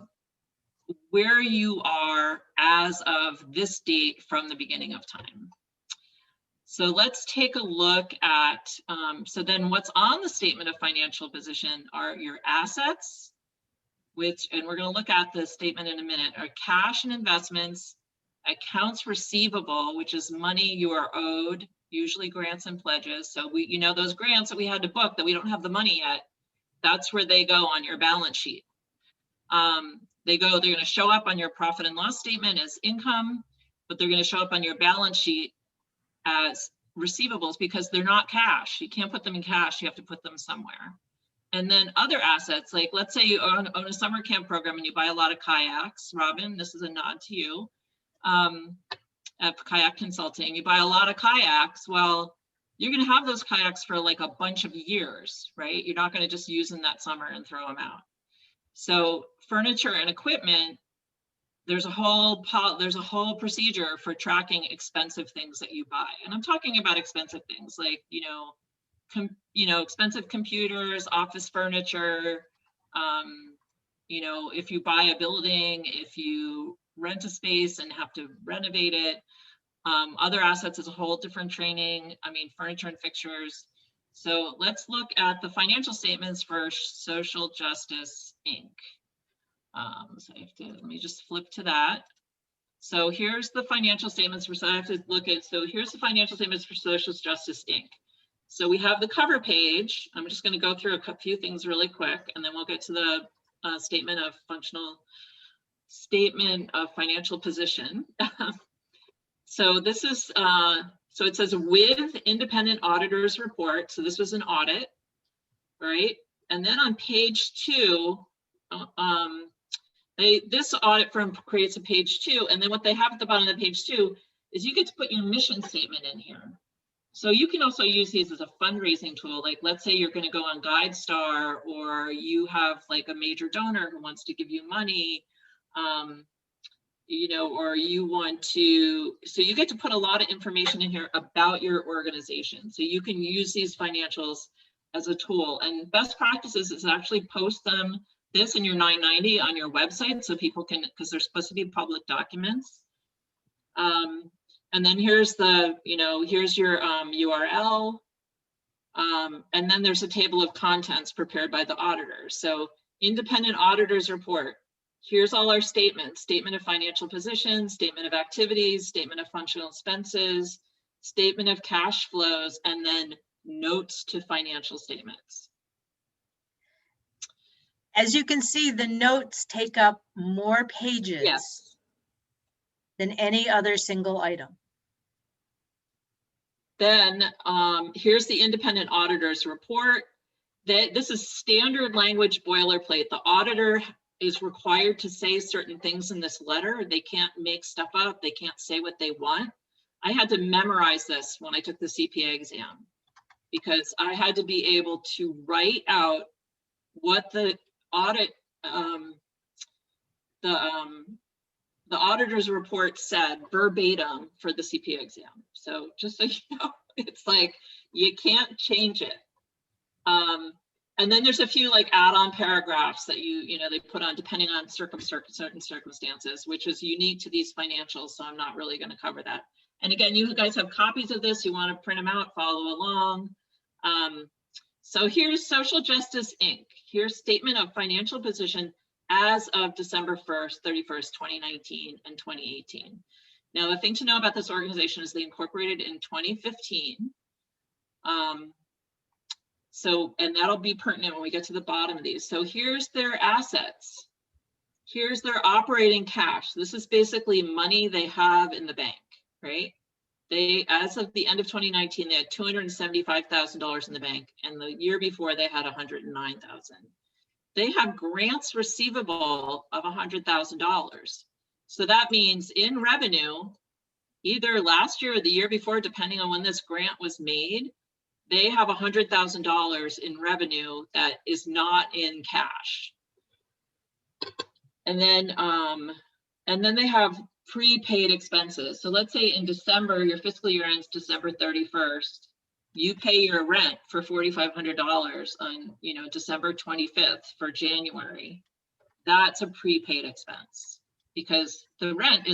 where you are as of this date from the beginning of time. So let's take a look at, so then what's on the statement of financial position are your assets, which, and we're going to look at the statement in a minute, are cash and investments, accounts receivable, which is money you are owed, usually grants and pledges. So we, you know, those grants that we had to book that we don't have the money yet, that's where they go on your balance sheet. They're going to show up on your profit and loss statement as income, but they're going to show up on your balance sheet as receivables because they're not cash. You can't put them in cash, you have to put them somewhere. And then other assets, like let's say you own a summer camp program and you buy a lot of kayaks. Robin, this is a nod to you, at Kayak Consulting. You buy a lot of kayaks. Well, you're going to have those kayaks for like a bunch of years, right? You're not going to just use them that summer and throw them out. So furniture and equipment, there's a whole procedure for tracking expensive things that you buy. And I'm talking about expensive things like, expensive computers, office furniture, if you buy a building, if you rent a space and have to renovate it, other assets is a whole different training. Furniture and fixtures. So let's look at the financial statements for Social Justice Inc. Let me just flip to that. So here's the financial statements for, here's the financial statements for Social Justice Inc. So we have the cover page. I'm just going to go through a few things really quick, and then we'll get to the statement of financial position. So this is, so it says with independent auditor's report. So this was an audit, right? And then on page 2, this audit firm creates a page 2, and then what they have at the bottom of the page 2 is you get to put your mission statement in here. So you can also use these as a fundraising tool. Like let's say you're going to go on GuideStar, or you have like a major donor who wants to give you money, or you want to, so you get to put a lot of information in here about your organization. So you can use these financials as a tool, and best practices is actually post this in your 990 on your website so people can, because they're supposed to be public documents. And then here's here's your URL. And then there's a table of contents prepared by the auditor. So independent auditor's report. Here's all our statements: statement of financial position, statement of activities, statement of functional expenses, statement of cash flows, and then notes to financial statements. As you can see, the notes take up more pages than any other single item. Then here's the independent auditor's report. This is standard language boilerplate. The auditor is required to say certain things in this letter. They can't make stuff up. They can't say what they want. I had to memorize this when I took the CPA exam, because I had to be able to write out what the audit, the auditor's report said verbatim for the CPA exam. So just so you know, it's like, you can't change it. And then there's a few like add-on paragraphs that they put on depending on certain circumstances, which is unique to these financials. So I'm not really going to cover that. And again, you guys have copies of this. You want to print them out, follow along. So here's Social Justice Inc. Here's statement of financial position as of December 1st, 31st, 2019 and 2018. Now, the thing to know about this organization is they incorporated in 2015. And that'll be pertinent when we get to the bottom of these. So here's their assets. Here's their operating cash. This is basically money they have in the bank, right? They, as of the end of 2019, they had $275,000 in the bank, and the year before they had $109,000. They have grants receivable of $100,000. So that means in revenue, either last year or the year before, depending on when this grant was made, they have $100,000 in revenue that is not in cash. And then they have prepaid expenses. So let's say in December, your fiscal year ends December 31st. You pay your rent for $4,500 on, December 25th for January. That's a prepaid expense because the rent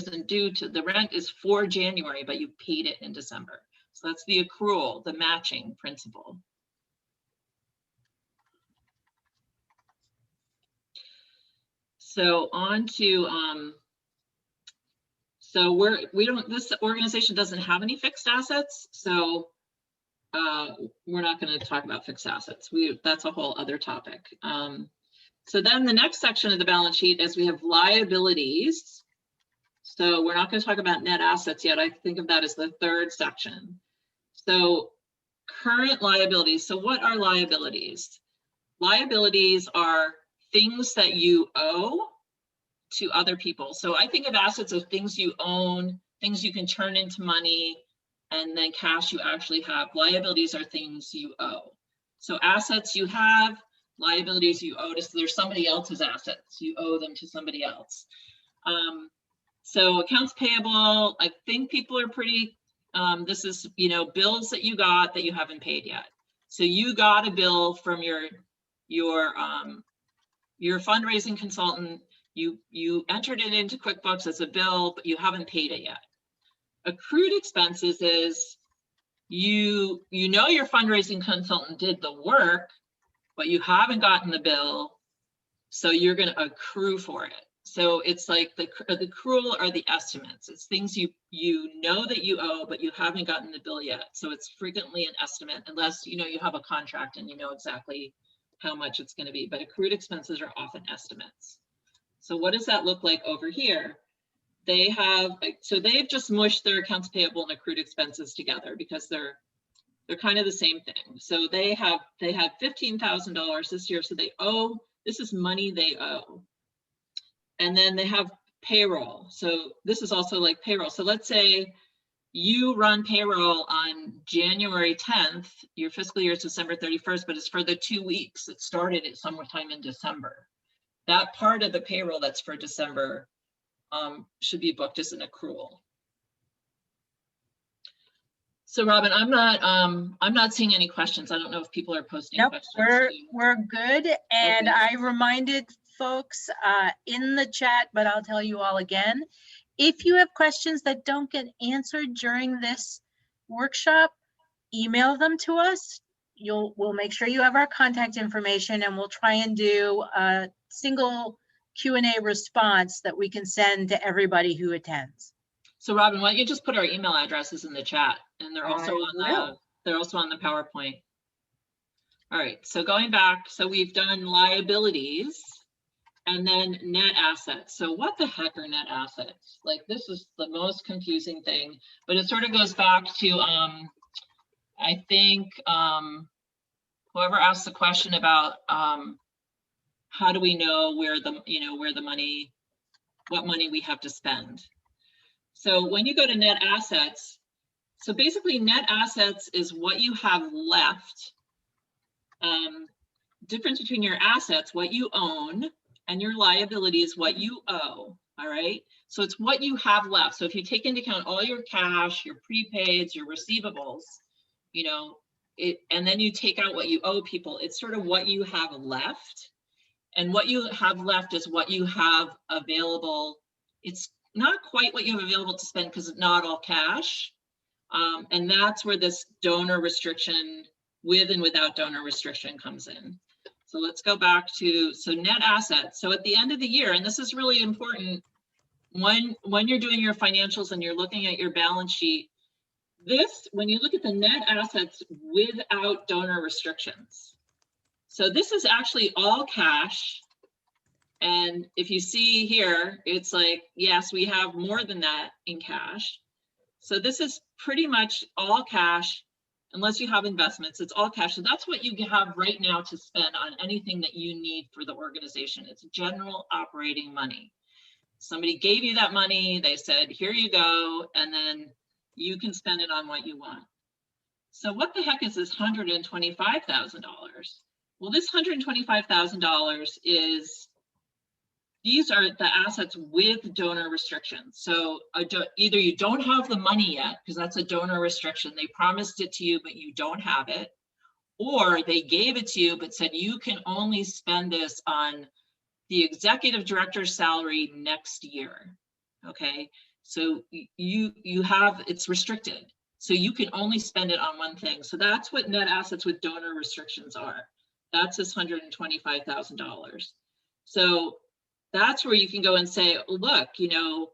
is for January, but you paid it in December. So that's the accrual, the matching principle. So on to, this organization doesn't have any fixed assets. So we're not going to talk about fixed assets. That's a whole other topic. So then the next section of the balance sheet is we have liabilities. So we're not going to talk about net assets yet. I think of that as the third section. So current liabilities. So what are liabilities? Liabilities are things that you owe to other people. So I think of assets as things you own, things you can turn into money, and then cash you actually have. Liabilities are things you owe. So assets you have, liabilities you owe to, so there's somebody else's assets. You owe them to somebody else. So accounts payable, I think people are pretty, this is, bills that you got that you haven't paid yet. So you got a bill from your fundraising consultant, you entered it into QuickBooks as a bill, but you haven't paid it yet. Accrued expenses is you know your fundraising consultant did the work, but you haven't gotten the bill, so you're going to accrue for it. So it's like the accrual are the estimates. It's things you know that you owe, but you haven't gotten the bill yet. So it's frequently an estimate, unless you have a contract and you know exactly how much it's going to be. But accrued expenses are often estimates. So what does that look like over here? They've just mushed their accounts payable and accrued expenses together because they're kind of the same thing. So they have $15,000 this year. So this is money they owe. And then they have payroll. So this is also like payroll. So let's say you run payroll on January 10th, your fiscal year is December 31st, but it's for the 2 weeks. It started at sometime in December. That part of the payroll that's for December should be booked as an accrual. So Robin, I'm not seeing any questions. I don't know if people are posting questions. We're good. And okay. I reminded folks in the chat, but I'll tell you all again, if you have questions that don't get answered during this workshop, email them to us. We'll make sure you have our contact information, and we'll try and do a single Q&A response that we can send to everybody who attends. So Robin, why don't you just put our email addresses in the chat, and they're also on the PowerPoint. All right, so going back, so we've done liabilities and then net assets. So what the heck are net assets? Like, this is the most confusing thing, but it sort of goes back to, I think whoever asked the question about how do we know what money we have to spend. So when you go to net assets, So basically net assets is what you have left. Difference between your assets, what you own, and your liabilities, what you owe. All right. So it's what you have left. So if you take into account all your cash, your prepaids, your receivables, you know, and then you take out what you owe people, it's sort of what you have left. And what you have left is what you have available. It's not quite what you have available to spend because it's not all cash. And that's where this donor restriction, with and without donor restriction, comes in. So let's go back to, so net assets. So at the end of the year, and this is really important, when you're doing your financials and you're looking at your balance sheet, this, when you look at the net assets without donor restrictions. So this is actually all cash. And if you see here, it's like, yes, we have more than that in cash. So this is pretty much all cash, unless you have investments, it's all cash. So that's what you have right now to spend on anything that you need for the organization. It's general operating money. Somebody gave you that money, they said, here you go, and then you can spend it on what you want. So what the heck is this $125,000? Well, this $125,000 is, these are the assets with donor restrictions. So either you don't have the money yet, because that's a donor restriction. They promised it to you, but you don't have it. Or they gave it to you, but said you can only spend this on the executive director's salary next year. Okay, so you have, it's restricted. So you can only spend it on one thing. So that's what net assets with donor restrictions are. That's this $125,000. So that's where you can go and say, look, you know,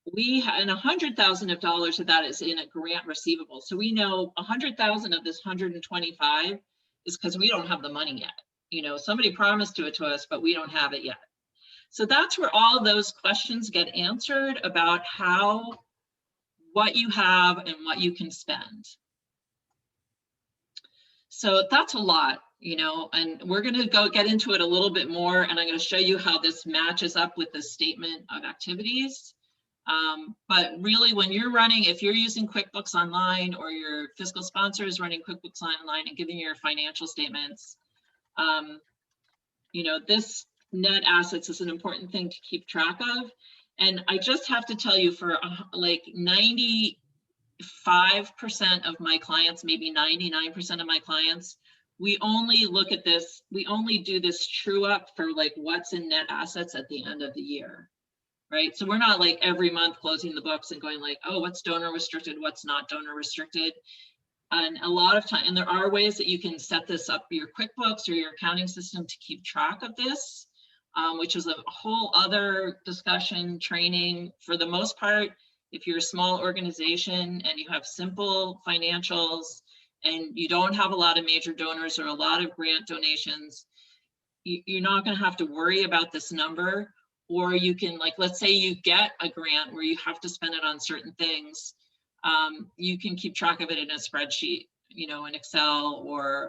and $100,000 of that is in a grant receivable. So we know 100,000 of this 125 is because we don't have the money yet. You know, somebody promised it to us, but we don't have it yet. So that's where all those questions get answered about what you have and what you can spend. So that's a lot, you know, and we're going to go get into it a little bit more, and I'm going to show you how this matches up with the statement of activities. But really, when you're running, if you're using QuickBooks Online or your fiscal sponsor is running QuickBooks Online and giving your financial statements, you know, this net assets is an important thing to keep track of. And I just have to tell you, for like 95% of my clients, maybe 99% of my clients, we only look at this, we only do this true up for like what's in net assets at the end of the year, right? So we're not like every month closing the books and going like, oh, what's donor restricted, what's not donor restricted. And a lot of time, and there are ways that you can set this up, your QuickBooks or your accounting system, to keep track of this, which is a whole other discussion, training. For the most part, if you're a small organization and you have simple financials and you don't have a lot of major donors or a lot of grant donations, you're not going to have to worry about this number. Or you can, like, let's say you get a grant where you have to spend it on certain things. You can keep track of it in a spreadsheet, you know, in Excel, or,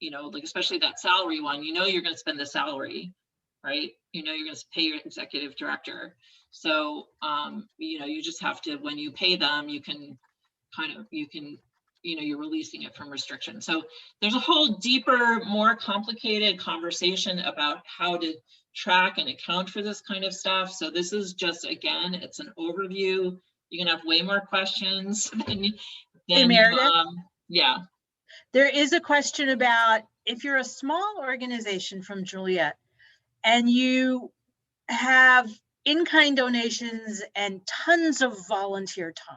you know, like especially that salary one, you know, you're going to spend the salary, right? You know, you're going to pay your executive director. So, you know, you just have to, when you pay them, you can kind of, you know, you're releasing it from restriction. So there's a whole deeper, more complicated conversation about how to track and account for this kind of stuff. So this is just, again, it's an overview. You can have way more questions than Hey, Meredith? Yeah. There is a question about, if you're a small organization from Juliet and you have in-kind donations and tons of volunteer time,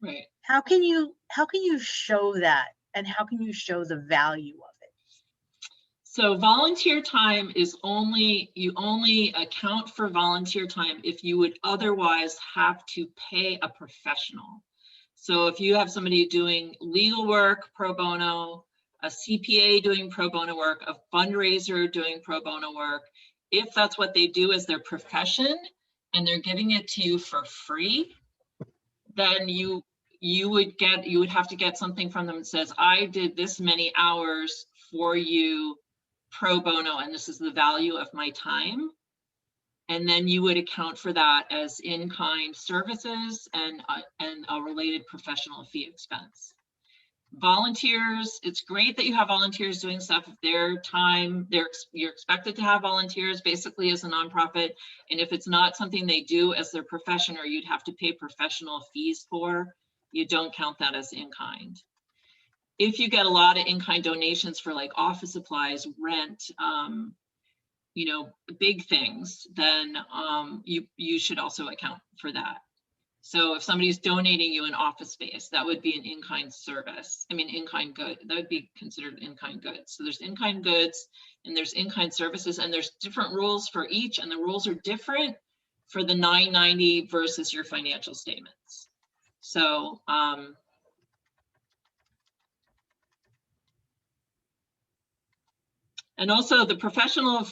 right? How can you show that, and how can you show the value of it? So volunteer time is you only account for volunteer time if you would otherwise have to pay a professional. So if you have somebody doing legal work pro bono, a CPA doing pro bono work, a fundraiser doing pro bono work, if that's what they do as their profession and they're giving it to you for free, then you would have to get something from them that says, I did this many hours for you pro bono, and this is the value of my time. And then you would account for that as in-kind services and a related professional fee expense. Volunteers, it's great that you have volunteers doing stuff of their time. You're expected to have volunteers basically as a nonprofit. And if it's not something they do as their profession or you'd have to pay professional fees for, you don't count that as in-kind. If you get a lot of in-kind donations for like office supplies, rent, you know, big things, then you should also account for that. So if somebody's donating you an office space, that would be an in-kind service. I mean, in-kind good, that would be considered in-kind goods. So there's in-kind goods and there's in-kind services, and there's different rules for each, and the rules are different for the 990 versus your financial statements. So and also the professional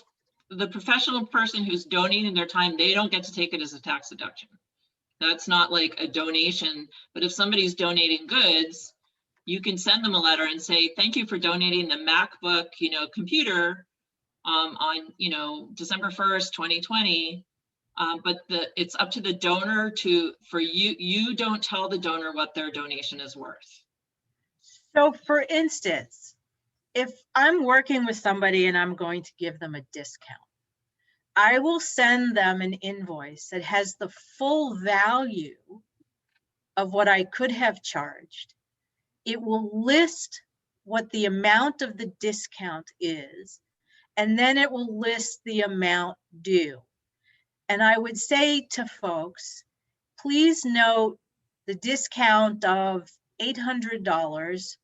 person who's donating their time, they don't get to take it as a tax deduction. That's not like a donation, but if somebody's donating goods, you can send them a letter and say, thank you for donating the MacBook, you know, computer on, you know, December 1st, 2020. But it's up to the donor you don't tell the donor what their donation is worth. So for instance, if I'm working with somebody and I'm going to give them a discount, I will send them an invoice that has the full value of what I could have charged. It will list what the amount of the discount is, and then it will list the amount due. And I would say to folks, please note the discount of $800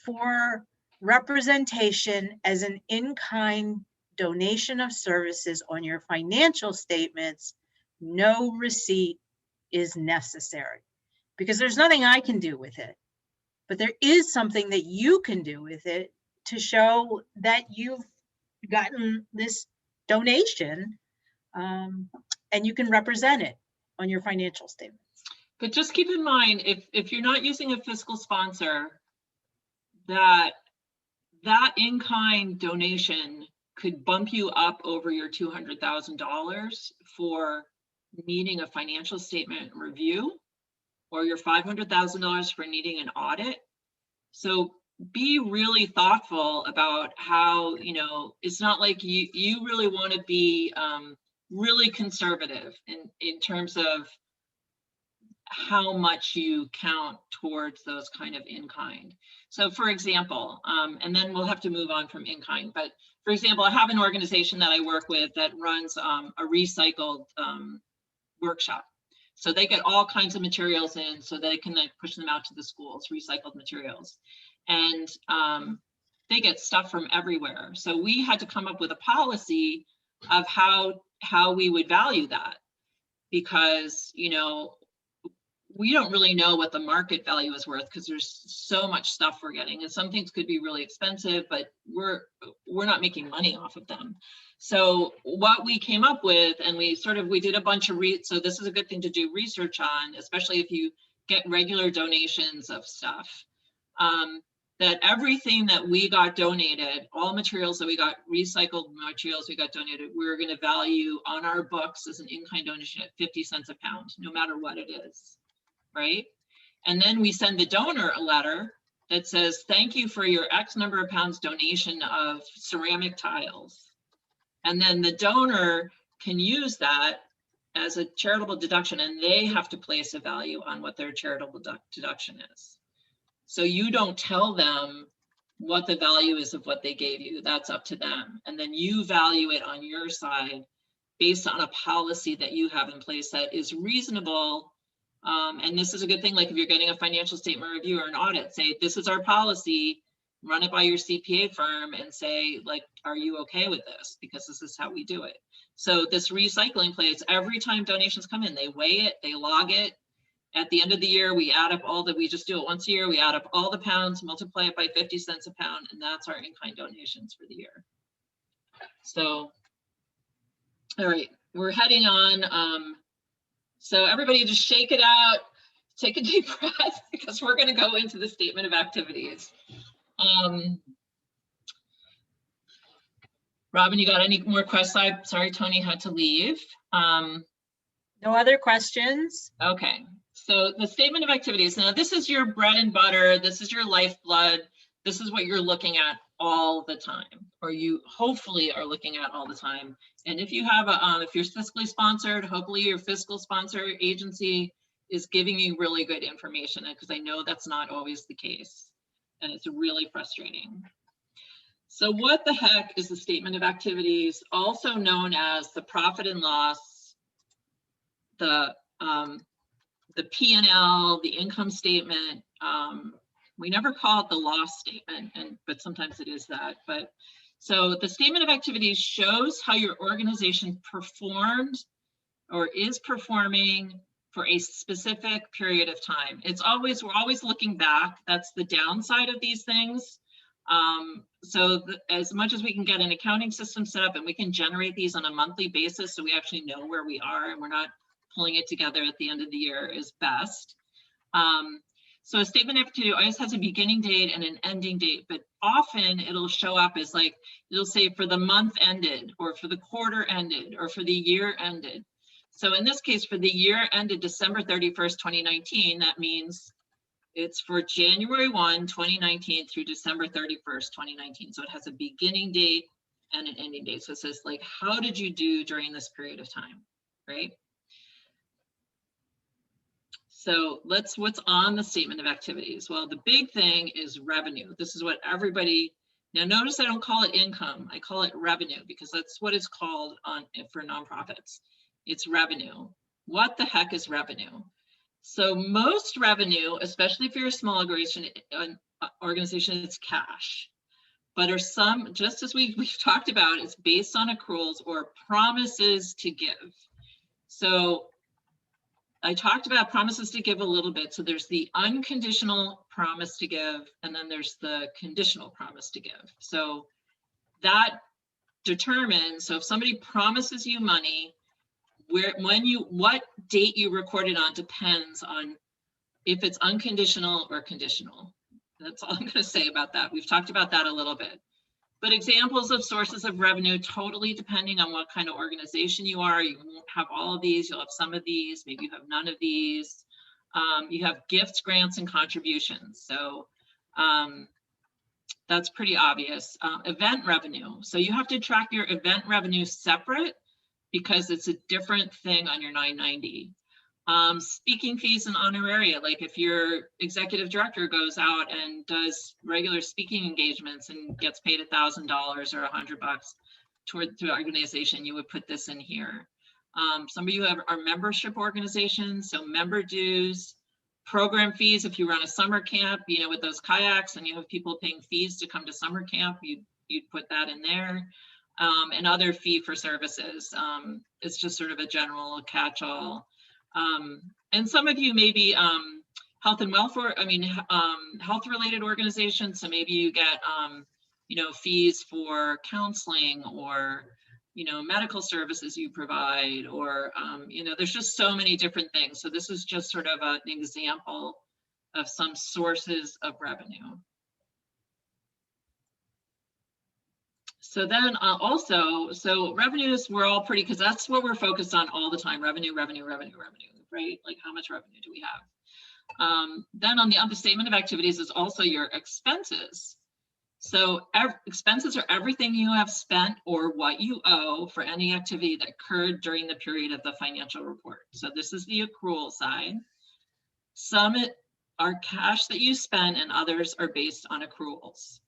for representation as an in-kind donation of services on your financial statements. No receipt is necessary, because there's nothing I can do with it, but there is something that you can do with it to show that you've gotten this donation, and you can represent it on your financial statements. But just keep in mind, if you're not using a fiscal sponsor, that in-kind donation could bump you up over your $200,000 for needing a financial statement review, or your $500,000 for needing an audit. So be really thoughtful about how, you know, it's not like you really want to be really conservative in terms of how much you count towards those kind of in-kind. So for example, and then we'll have to move on from in-kind, but for example, I have an organization that I work with that runs a recycled workshop. So they get all kinds of materials in so they can then push them out to the schools, recycled materials. And they get stuff from everywhere. So we had to come up with a policy of how we would value that, because, you know, we don't really know what the market value is worth, because there's so much stuff we're getting, and some things could be really expensive, but we're not making money off of them. So what we came up with, and we did a bunch of so this is a good thing to do research on, especially if you get regular donations of stuff, that everything that we got donated, all materials that we got, recycled materials we got donated, we're going to value on our books as an in-kind donation at 50 cents a pound, no matter what it is. Right? And then we send the donor a letter that says, thank you for your X number of pounds donation of ceramic tiles. And then the donor can use that as a charitable deduction, and they have to place a value on what their charitable deduction is. So you don't tell them what the value is of what they gave you. That's up to them. And then you value it on your side based on a policy that you have in place that is reasonable. And this is a good thing, like if you're getting a financial statement review or an audit, say, this is our policy, run it by your CPA firm and say, like, are you okay with this? Because this is how we do it. So this recycling place, every time donations come in, they weigh it, they log it. At the end of the year, we add up we just do it once a year, we add up all the pounds, multiply it by 50 cents a pound, and that's our in-kind donations for the year. So, all right, we're heading on. So everybody just shake it out, take a deep breath, because we're going to go into the statement of activities. Robin, you got any more questions? Sorry, Tony had to leave. No other questions? Okay, so the statement of activities. Now, this is your bread and butter. This is your lifeblood. This is what you're looking at all the time, or you hopefully are looking at all the time. And if you have a, if you're fiscally sponsored, hopefully your fiscal sponsor agency is giving you really good information, because I know that's not always the case, and it's really frustrating. So what the heck is the statement of activities, also known as the profit and loss, the P&L, the income statement? We never call it the loss statement, but sometimes it is that. But so the statement of activities shows how your organization performed or is performing for a specific period of time. It's always, we're always looking back. That's the downside of these things. As much as we can get an accounting system set up and we can generate these on a monthly basis, so we actually know where we are and we're not pulling it together at the end of the year, is best. So a statement of activity always has a beginning date and an ending date, but often it'll show up as like, it'll say for the month ended, or for the quarter ended, or for the year ended. So in this case, for the year ended December 31st, 2019, that means it's for January 1, 2019 through December 31st, 2019. So it has a beginning date and an ending date. So it says like, how did you do during this period of time, right? So what's on the statement of activities? Well, the big thing is revenue. This is what everybody, now notice I don't call it income, I call it revenue, because that's what it's called for nonprofits. It's revenue. What the heck is revenue? So most revenue, especially if you're a small organization, it's cash. But are some, just as we've talked about, it's based on accruals or promises to give. So I talked about promises to give a little bit. So there's the unconditional promise to give, and then there's the conditional promise to give. So that determines, so if somebody promises you money, what date you record it on depends on if it's unconditional or conditional. That's all I'm going to say about that. We've talked about that a little bit. But examples of sources of revenue, totally depending on what kind of organization you are. You won't have all of these, you'll have some of these, maybe you have none of these. You have gifts, grants, and contributions. So that's pretty obvious. Event revenue. So you have to track your event revenue separate, because it's a different thing on your 990. Speaking fees and honoraria, like if your executive director goes out and does regular speaking engagements and gets paid $1,000 or $100 toward the organization, you would put this in here. Some of you are membership organizations, so member dues, program fees. If you run a summer camp, you know, with those kayaks and you have people paying fees to come to summer camp, you'd put that in there. And other fee for services. It's just sort of a general catch-all. And some of you maybe health and welfare, health-related organizations. So maybe you get, fees for counseling or, medical services you provide, or, there's just so many different things. So this is just sort of an example of some sources of revenue. So then so revenues, we're all pretty, because that's what we're focused on all the time, revenue, right? Like how much revenue do we have? Then on the statement of activities is also your expenses. So expenses are everything you have spent or what you owe for any activity that occurred during the period of the financial report. So this is the accrual side. Some are cash that you spent and others are based on accruals.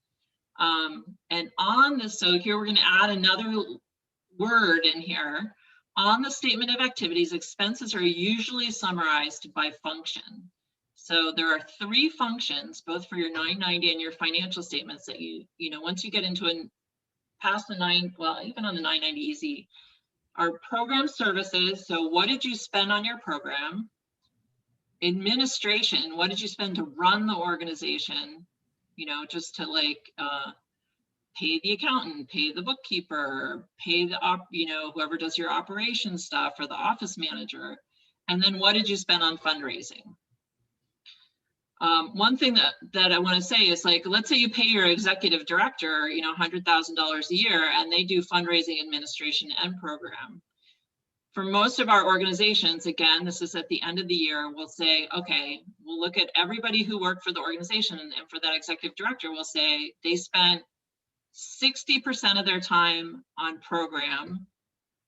And on this, so here we're going to add another word in here. On the statement of activities, expenses are usually summarized by function. So there are 3 functions, both for your 990 and your financial statements, that once you get into past the even on the 990 easy, are program services. So what did you spend on your program? Administration, what did you spend to run the organization? Just to pay the accountant, pay the bookkeeper, pay the whoever does your operations stuff, or the office manager. And then what did you spend on fundraising? One thing that I want to say is, like, let's say you pay your executive director, you know, $100,000 a year, and they do fundraising, administration, and program. For most of our organizations, again, this is at the end of the year, we'll say, okay, we'll look at everybody who worked for the organization, and for that executive director, we'll say they spent 60% of their time on program,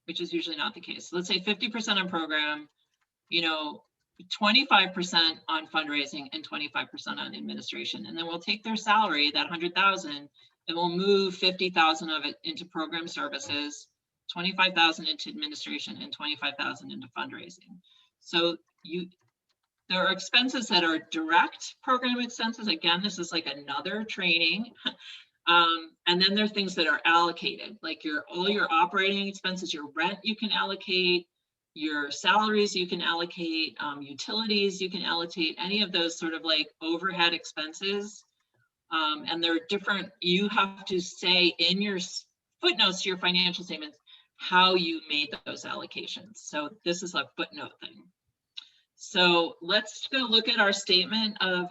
which is usually not the case. So let's say 50% on program, you know, 25% on fundraising and 25% on administration. And then we'll take their salary, that 100,000, and we'll move 50,000 of it into program services, 25,000 into administration, and 25,000 into fundraising. So there are expenses that are direct program expenses. Again, this is like another training. And then there are things that are allocated, like all your operating expenses, your rent you can allocate, your salaries you can allocate, utilities you can allocate, any of those sort of like overhead expenses. And there are different, you have to say in your footnotes to your financial statements how you made those allocations. So this is a footnote thing. So let's go look at our statement of,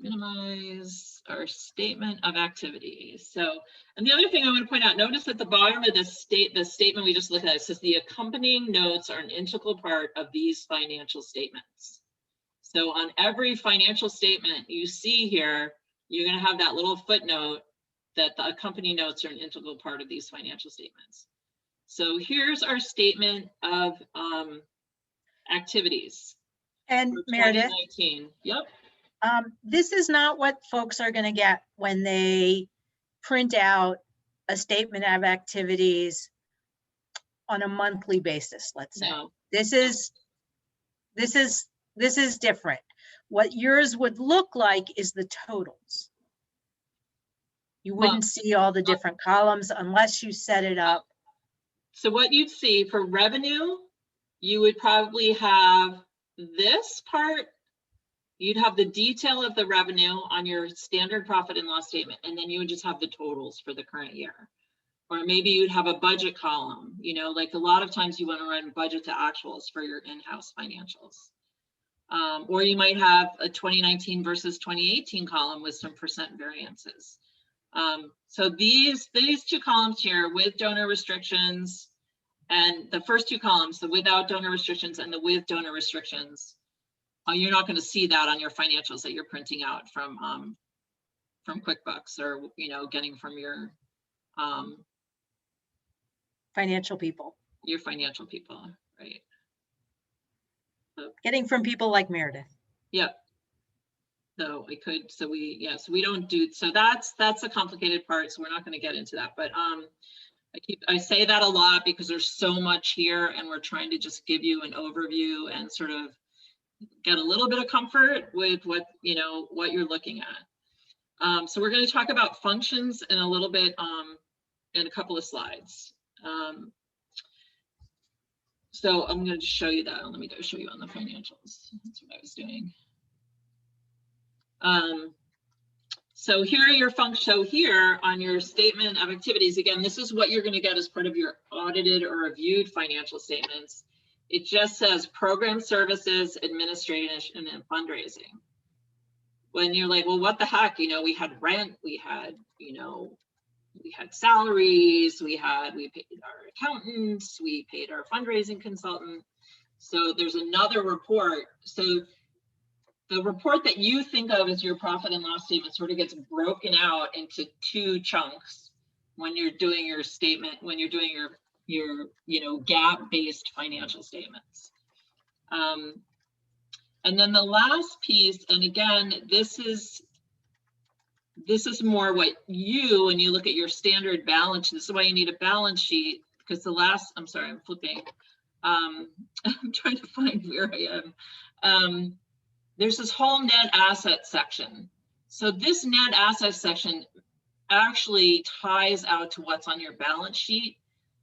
minimize our statement of activities. So, and the other thing I want to point out, notice at the bottom of this the statement we just looked at, it says the accompanying notes are an integral part of these financial statements. So on every financial statement you see here, you're going to have that little footnote that the accompanying notes are an integral part of these financial statements. So here's our statement of activities. And Meredith, 2019. Yep. This is not what folks are going to get when they print out a statement of activities on a monthly basis, let's say. No. This is different. What yours would look like is the totals. You wouldn't see all the different columns unless you set it up. So what you'd see for revenue, you would probably have this part. You'd have the detail of the revenue on your standard profit and loss statement, and then you would just have the totals for the current year. Or maybe you'd have a budget column, you know, like a lot of times you want to run budget to actuals for your in-house financials. Or you might have a 2019 versus 2018 column with some percent variances. So these two columns here with donor restrictions, and the first two columns, the without donor restrictions and the with donor restrictions, you're not going to see that on your financials that you're printing out from QuickBooks, or, you know, getting from your Financial people. Your financial people, right? Getting from people like Meredith. Yep. So we don't do, so that's a complicated part, so we're not going to get into that. But I say that a lot because there's so much here, and we're trying to just give you an overview and sort of get a little bit of comfort with what you're looking at. So we're going to talk about functions in a little bit in a couple of slides. So I'm going to show you that. Let me go show you on the financials. That's what I was doing. So here are your functions. So here on your statement of activities, again, this is what you're going to get as part of your audited or reviewed financial statements. It just says program services, administration, and fundraising. When you're like, well, what the heck? You know, we had rent, we had, we had salaries, we paid our accountants, we paid our fundraising consultant. So there's another report. So the report that you think of as your profit and loss statement sort of gets broken out into two chunks when you're doing your statement, when you're doing your GAAP-based financial statements. And then the last piece, and again, this is more what when you look at your standard balance, this is why you need a balance sheet, because I'm sorry, I'm flipping. I'm trying to find where I am. There's this whole net asset section. So this net asset section actually ties out to what's on your balance sheet.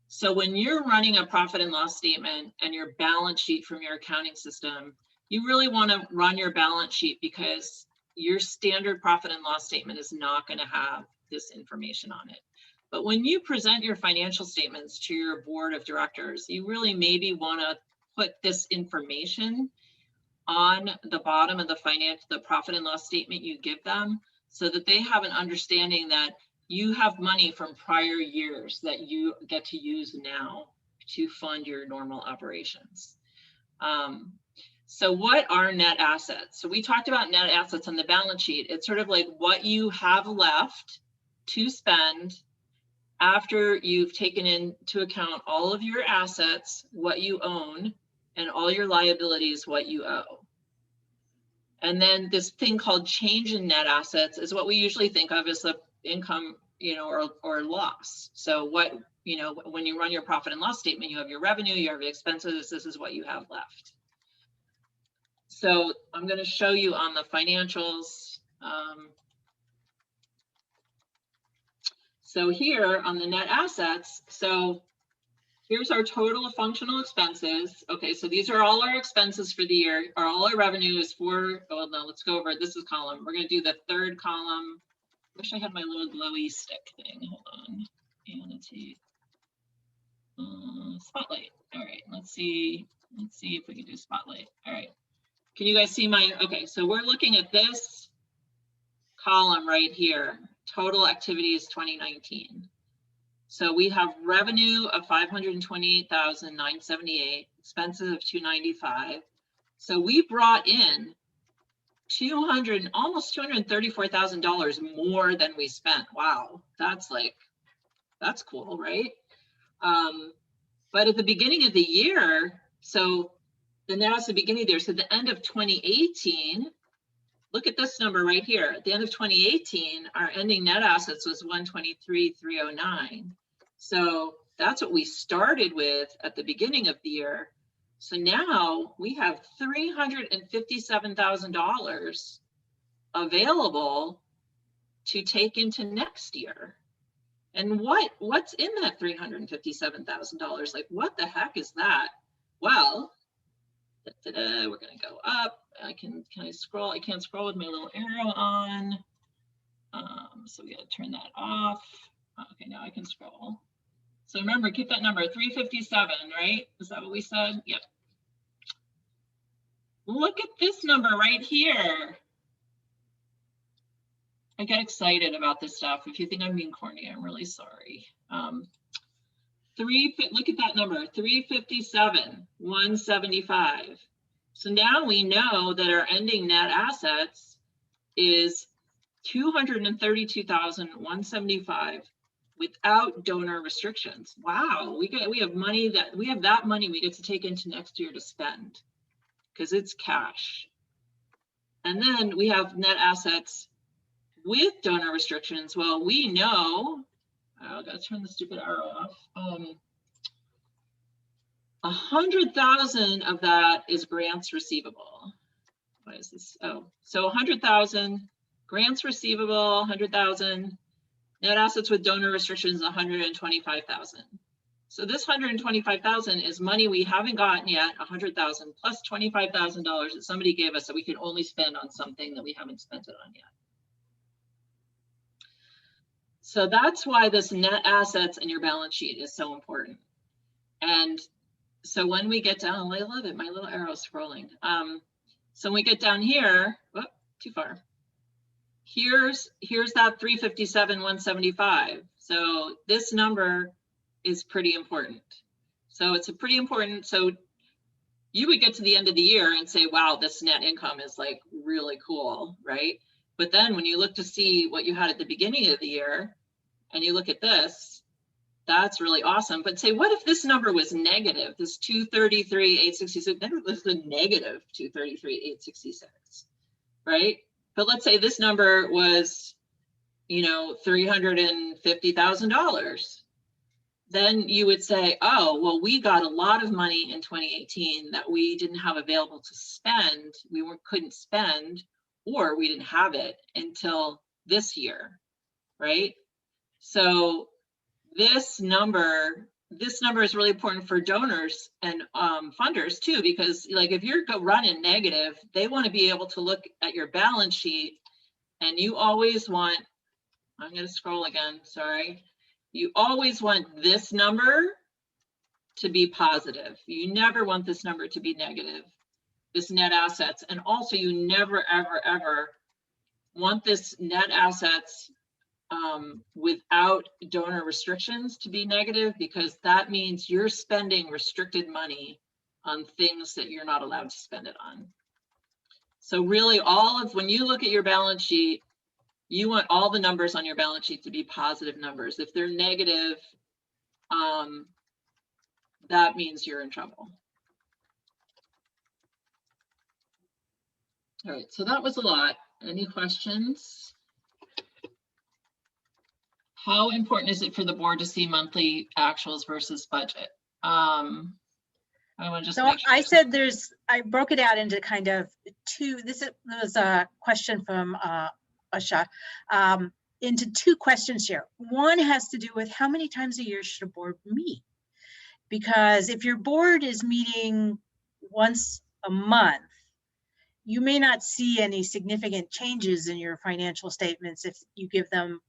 So when you're running a profit and loss statement and your balance sheet from your accounting system, you really want to run your balance sheet, because your standard profit and loss statement is not going to have this information on it. But when you present your financial statements to your board of directors, you really maybe want to put this information on the bottom of the profit and loss statement you give them, so that they have an understanding that you have money from prior years that you get to use now to fund your normal operations. So what are net assets? So we talked about net assets on the balance sheet. It's sort of like what you have left to spend after you've taken into account all of your assets, what you own, and all your liabilities, what you owe. And then this thing called change in net assets is what we usually think of as the income, you know, or loss. So what, you know, when you run your profit and loss statement, you have your revenue, you have your expenses, this is what you have left. So I'm going to show you on the financials. So here on the net assets, so here's our total of functional expenses. Okay, so these are all our expenses for the year, or all our revenues for, oh no, let's go over this is column. We're going to do the third column. Wish I had my little glowy stick thing. Hold on. Annotate. Spotlight. All right, let's see if we can do spotlight. All right. Can you guys see my, okay, so we're looking at this column right here, total activities 2019. So we have revenue of 528,978, expenses of 295. So we brought in almost $234,000 more than we spent. Wow, that's cool, right? But at the beginning of the year, so the net at the beginning there, so the end of 2018, look at this number right here. At the end of 2018, our ending net assets was 123,309. So that's what we started with at the beginning of the year. So now we have $357,000 available to take into next year. And what's in that $357,000? Like, what the heck is that? Well, we're going to go up. Can I scroll? I can't scroll with my little arrow on. So we got to turn that off. Okay, now I can scroll. So remember, keep that number 357, right? Is that what we said? Yep. Look at this number right here. I get excited about this stuff. If you think I'm being corny, I'm really sorry. Look at that number, 357, 175. So now we know that our ending net assets is 232,175 without donor restrictions. Wow, we have that money we get to take into next year to spend because it's cash. And then we have net assets with donor restrictions. Well, we know, I gotta turn the stupid arrow off. 100,000 of that is grants receivable. What is this? Oh, so 100,000 grants receivable, 100,000 net assets with donor restrictions, 125,000. So this 125,000 is money we haven't gotten yet, 100,000 plus $25,000 that somebody gave us that we can only spend on something that we haven't spent it on yet. So that's why this net assets in your balance sheet is so important. And so when we get down, I love it, my little arrow scrolling. So when we get down here, whoop, too far. Here's that 357,175. So this number is pretty important. So it's a pretty important, so you would get to the end of the year and say, wow, this net income is like really cool, right? But then when you look to see what you had at the beginning of the year and you look at this, that's really awesome. But say, what if this number was negative? This 233,866, then it was the negative 233,866, right? But let's say this number was, you know, $350,000. Then you would say, oh, well, we got a lot of money in 2018 that we didn't have available to spend. We couldn't spend, or we didn't have it until this year, right? So this number is really important for donors and funders too, because like if you're running negative, they want to be able to look at your balance sheet, and you always want, I'm going to scroll again, sorry. You always want this number to be positive. You never want this number to be negative. this net assets. And also you never, ever, ever want this net assets without donor restrictions to be negative, because that means you're spending restricted money on things that you're not allowed to spend it on. So really when you look at your balance sheet, you want all the numbers on your balance sheet to be positive numbers. If they're negative, that means you're in trouble. All right, so that was a lot. Any questions? How important is it for the board to see monthly actuals versus budget? I want to just make sure. I said I broke it out into kind of two. This was a question from Asha, into two questions here. One has to do with how many times a year should a board meet? Because if your board is meeting once a month, you may not see any significant changes in your financial statements if you give them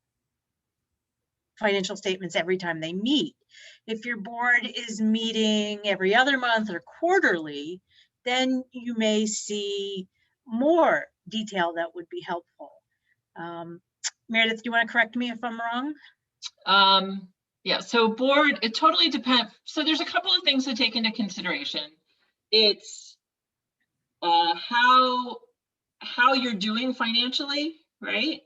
financial statements every time they meet. If your board is meeting every other month or quarterly, then you may see more detail that would be helpful. Meredith, do you want to correct me if I'm wrong? Yeah, so board, it totally depends. So there's a couple of things to take into consideration. It's how you're doing financially, right?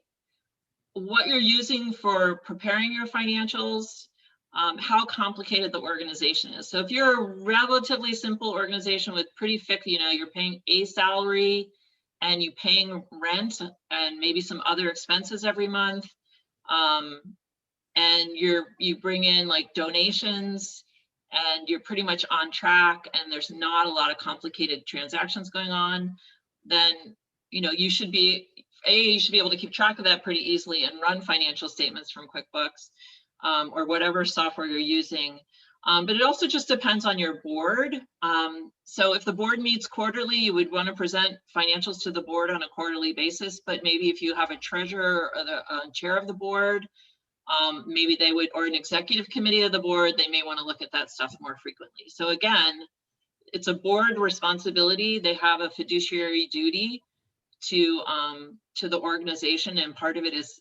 What you're using for preparing your financials, how complicated the organization is. So if you're a relatively simple organization with pretty fixed, you're paying a salary and you're paying rent and maybe some other expenses every month, and you bring in like donations and you're pretty much on track and there's not a lot of complicated transactions going on, then you should be able to keep track of that pretty easily and run financial statements from QuickBooks or whatever software you're using. But it also just depends on your board. So if the board meets quarterly, you would want to present financials to the board on a quarterly basis. But maybe if you have a treasurer or the chair of the board, maybe they would, or an executive committee of the board, they may want to look at that stuff more frequently. So again, it's a board responsibility. They have a fiduciary duty to the organization, and part of it is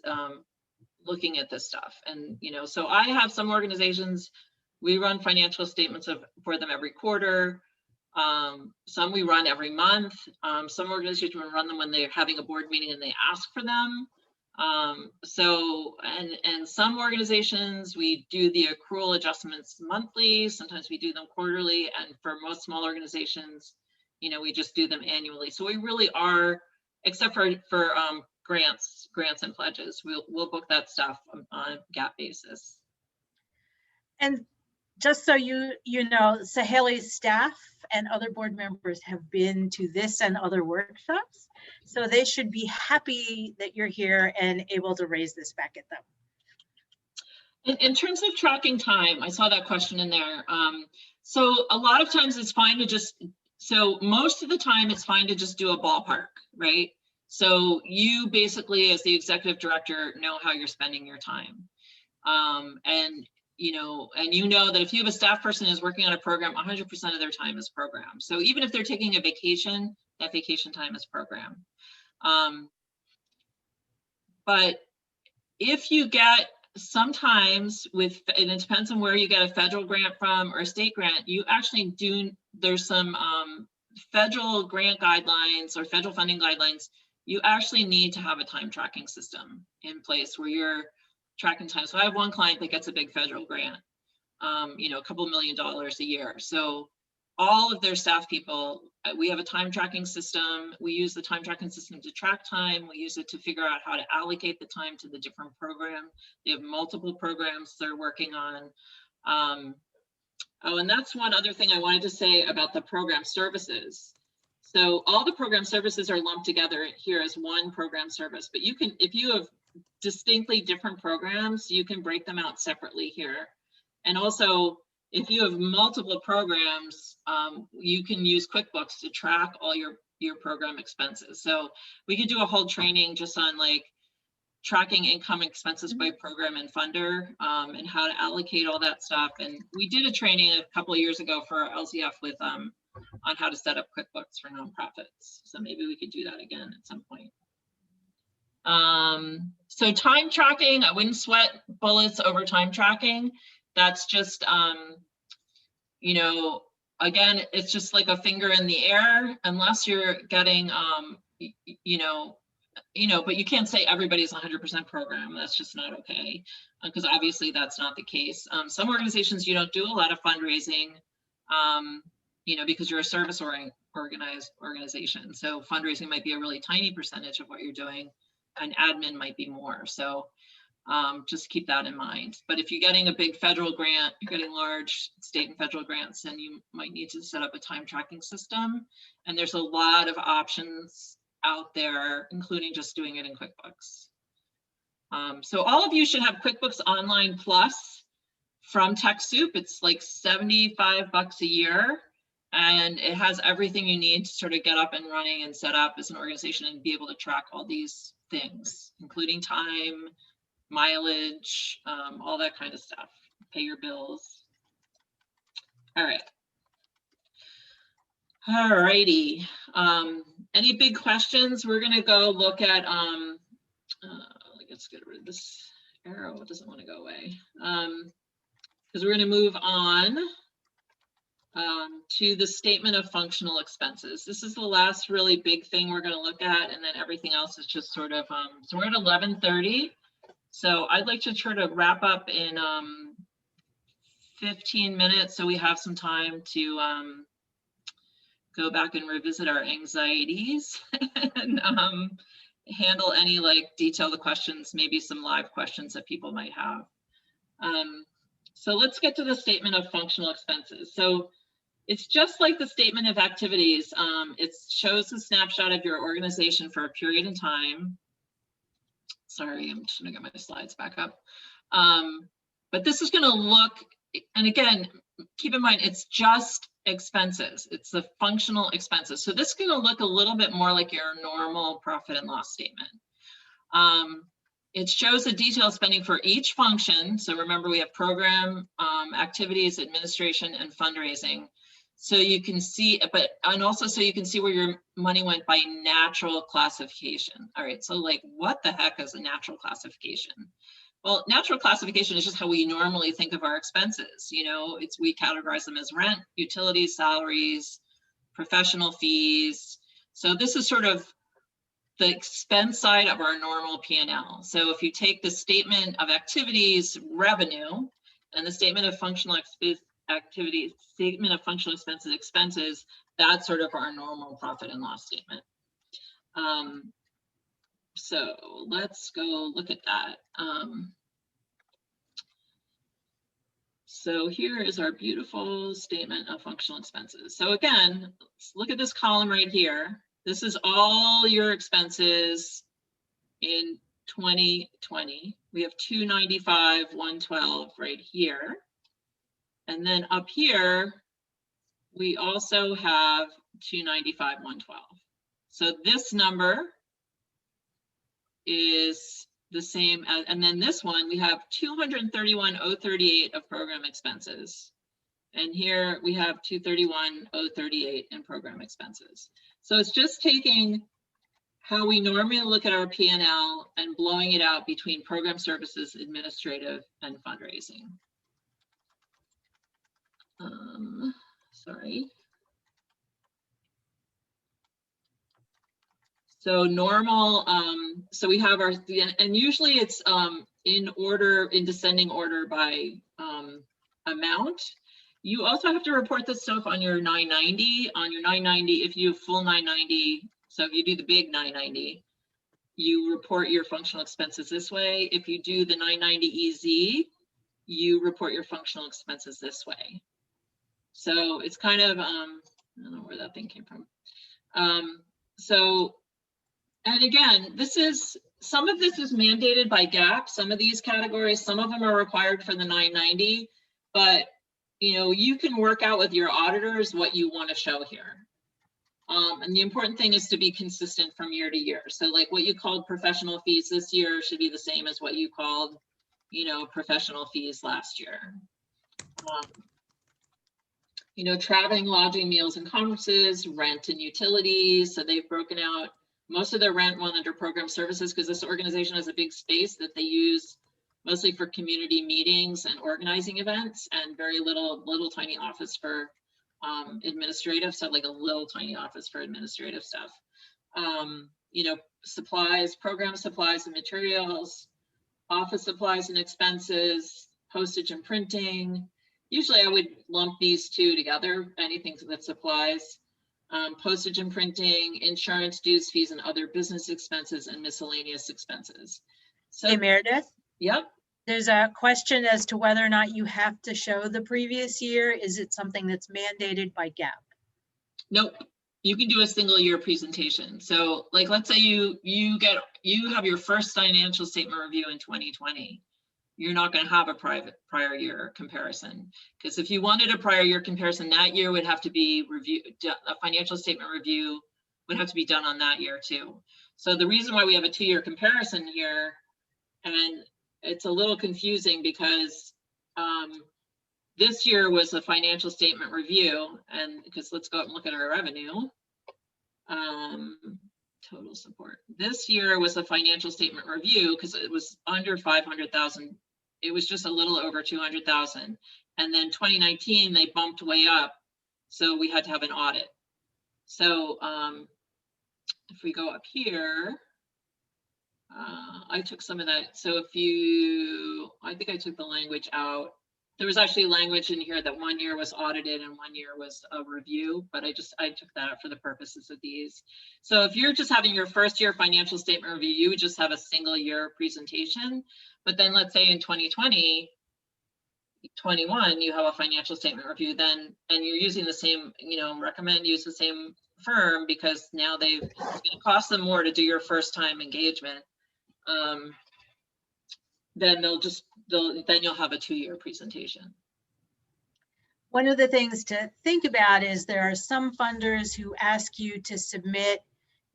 looking at this stuff. And so I have some organizations, we run financial statements for them every quarter. Some we run every month. Some organizations run them when they're having a board meeting and they ask for them. And some organizations, we do the accrual adjustments monthly. Sometimes we do them quarterly. And for most small organizations, we just do them annually. So we really are, except for grants and pledges, we'll book that stuff on a GAAP basis. And just so you know, Saheli's staff and other board members have been to this and other workshops, so they should be happy that you're here and able to raise this back at them. In terms of tracking time, I saw that question in there. So a lot of times it's fine to most of the time it's fine to just do a ballpark, right? So you basically, as the executive director, know how you're spending your time. And that if you have a staff person who's working on a program, 100% of their time is programmed. So even if they're taking a vacation, that vacation time is programmed. But if you get sometimes and it depends on where you get a federal grant from or a state grant, you actually there's some federal grant guidelines or federal funding guidelines. You actually need to have a time tracking system in place where you're tracking time. So I have one client that gets a big federal grant, a couple $1 million a year. So all of their staff people, we have a time tracking system. We use the time tracking system to track time. We use it to figure out how to allocate the time to the different programs. They have multiple programs they're working on. And that's one other thing I wanted to say about the program services. So all the program services are lumped together here as one program service, but if you have distinctly different programs, you can break them out separately here. And also, if you have multiple programs, you can use QuickBooks to track all your program expenses. So we could do a whole training just on tracking income expenses by program and funder, and how to allocate all that stuff. And we did a training a couple of years ago for LZF with on how to set up QuickBooks for nonprofits. So maybe we could do that again at some point. So time tracking, I wouldn't sweat bullets over time tracking. That's just, you know, again, it's just like a finger in the air unless you're getting, you know, but you can't say everybody's 100% program. That's just not okay, because obviously that's not the case. Some organizations, you don't do a lot of fundraising, you know, because you're a service organized organization. So fundraising might be a really tiny percentage of what you're doing, and admin might be more. So just keep that in mind. But if you're getting a big federal grant, you're getting large state and federal grants, then you might need to set up a time tracking system. And there's a lot of options out there, including just doing it in QuickBooks. So all of you should have QuickBooks Online Plus from TechSoup. It's like $75 a year, and it has everything you need to sort of get up and running and set up as an organization and be able to track all these things, including time, mileage, all that kind of stuff, pay your bills. All right. All righty. Any big questions? We're gonna go look at, let's get rid of this arrow, it doesn't want to go away. Because we're gonna move on to the statement of functional expenses. This is the last really big thing we're gonna look at, and then everything else is just sort of, so we're at 11:30. So I'd like to try to wrap up in 15 minutes so we have some time to go back and revisit our anxieties and handle any like detailed questions, maybe some live questions that people might have. So let's get to the statement of functional expenses. So it's just like the statement of activities. It shows a snapshot of your organization for a period in time. Sorry, I'm just gonna get my slides back up. But this is gonna look, and again, keep in mind, it's just expenses. It's the functional expenses. So this is gonna look a little bit more like your normal profit and loss statement. It shows the detailed spending for each function. So remember, we have program, activities, administration, and fundraising. So you can see, and also so you can see where your money went by natural classification. All right, so like what the heck is a natural classification? Well, natural classification is just how we normally think of our expenses. You know, we categorize them as rent, utilities, salaries, professional fees. So this is sort of the expense side of our normal P&L. So if you take the statement of activities revenue and the statement of functional activities, statement of functional expenses, that's sort of our normal profit and loss statement. So let's go look at that. So here is our beautiful statement of functional expenses. So again, let's look at this column right here. This is all your expenses in 2020. We have 295, 112 right here. And then up here, we also have 295, 112. So this number is the same as, and then this one, we have 231,038 of program expenses. And here we have 231,038 in program expenses. So it's just taking how we normally look at our P&L and blowing it out between program services, administrative, and fundraising. Sorry. So normal, so we have our, and usually it's in order, in descending order by amount. You also have to report this stuff on your 990. On your 990, if you have full 990, so if you do the big 990, you report your functional expenses this way. If you do the 990 EZ, you report your functional expenses this way. So it's kind of, I don't know where that thing came from. So, and again, this is, some of this is mandated by GAAP, some of these categories, some of them are required for the 990, but you know, you can work out with your auditors what you want to show here. And the important thing is to be consistent from year to year. So like what you called professional fees this year should be the same as what you called, you know, professional fees last year. You know, traveling, lodging, meals and conferences, rent and utilities. So they've broken out most of their rent went under program services because this organization has a big space that they use mostly for community meetings and organizing events, and very little tiny office for administrative stuff, like a little tiny office for administrative stuff. You know, supplies, program supplies and materials, office supplies and expenses, postage and printing. Usually I would lump these two together, anything that supplies, postage and printing, insurance, dues, fees, and other business expenses, and miscellaneous expenses. So, Hey, Meredith, yep. there's a question as to whether or not you have to show the previous year. Is it something that's mandated by GAAP? Nope. You can do a single year presentation. So like, let's say you have your first financial statement review in 2020. You're not going to have a prior year comparison, because if you wanted a prior year comparison, that year would have to be reviewed. A financial statement review would have to be done on that year too. So the reason why we have a 2-year comparison here, and it's a little confusing because this year was a financial statement review, and because let's go up and look at our revenue. Total support. This year was a financial statement review because it was under 500,000. It was just a little over 200,000. And then 2019, they bumped way up. So we had to have an audit. So if we go up here, I took some of that. So if you, I think I took the language out. There was actually language in here that 1 year was audited and 1 year was a review, but I took that out for the purposes of these. So if you're just having your first year financial statement review, you would just have a single year presentation. But then let's say in 2020, 21, you have a financial statement review then, and you're using the same, you know, recommend use the same firm because now it's going to cost them more to do your first time engagement. Then then you'll have a 2-year presentation. One of the things to think about is there are some funders who ask you to submit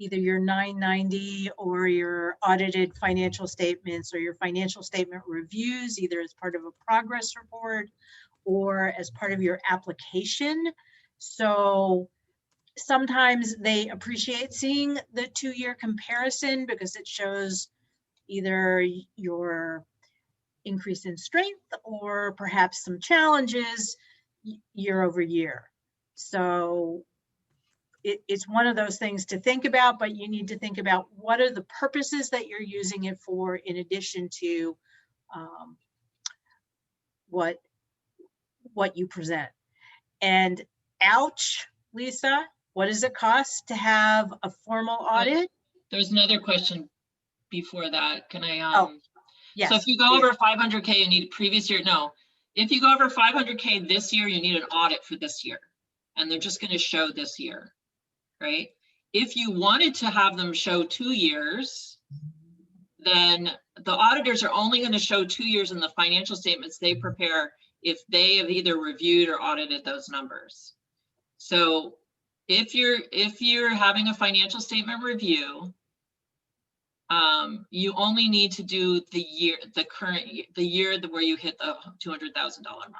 either your 990 or your audited financial statements or your financial statement reviews, either as part of a progress report or as part of your application. So sometimes they appreciate seeing the 2-year comparison because it shows either your increase in strength or perhaps some challenges year over year. So it's one of those things to think about, but you need to think about what are the purposes that you're using it for in addition to what you present. And ouch, Lisa, what does it cost to have a formal audit? There's another question before that. Can I, yes. So if you go over 500K, you need previous year. No, if you go over 500K this year, you need an audit for this year. And they're just going to show this year, right? If you wanted to have them show 2 years, then the auditors are only going to show 2 years in the financial statements they prepare if they have either reviewed or audited those numbers. So if you're having a financial statement review, you only need to do the year where you hit the $200,000 mark.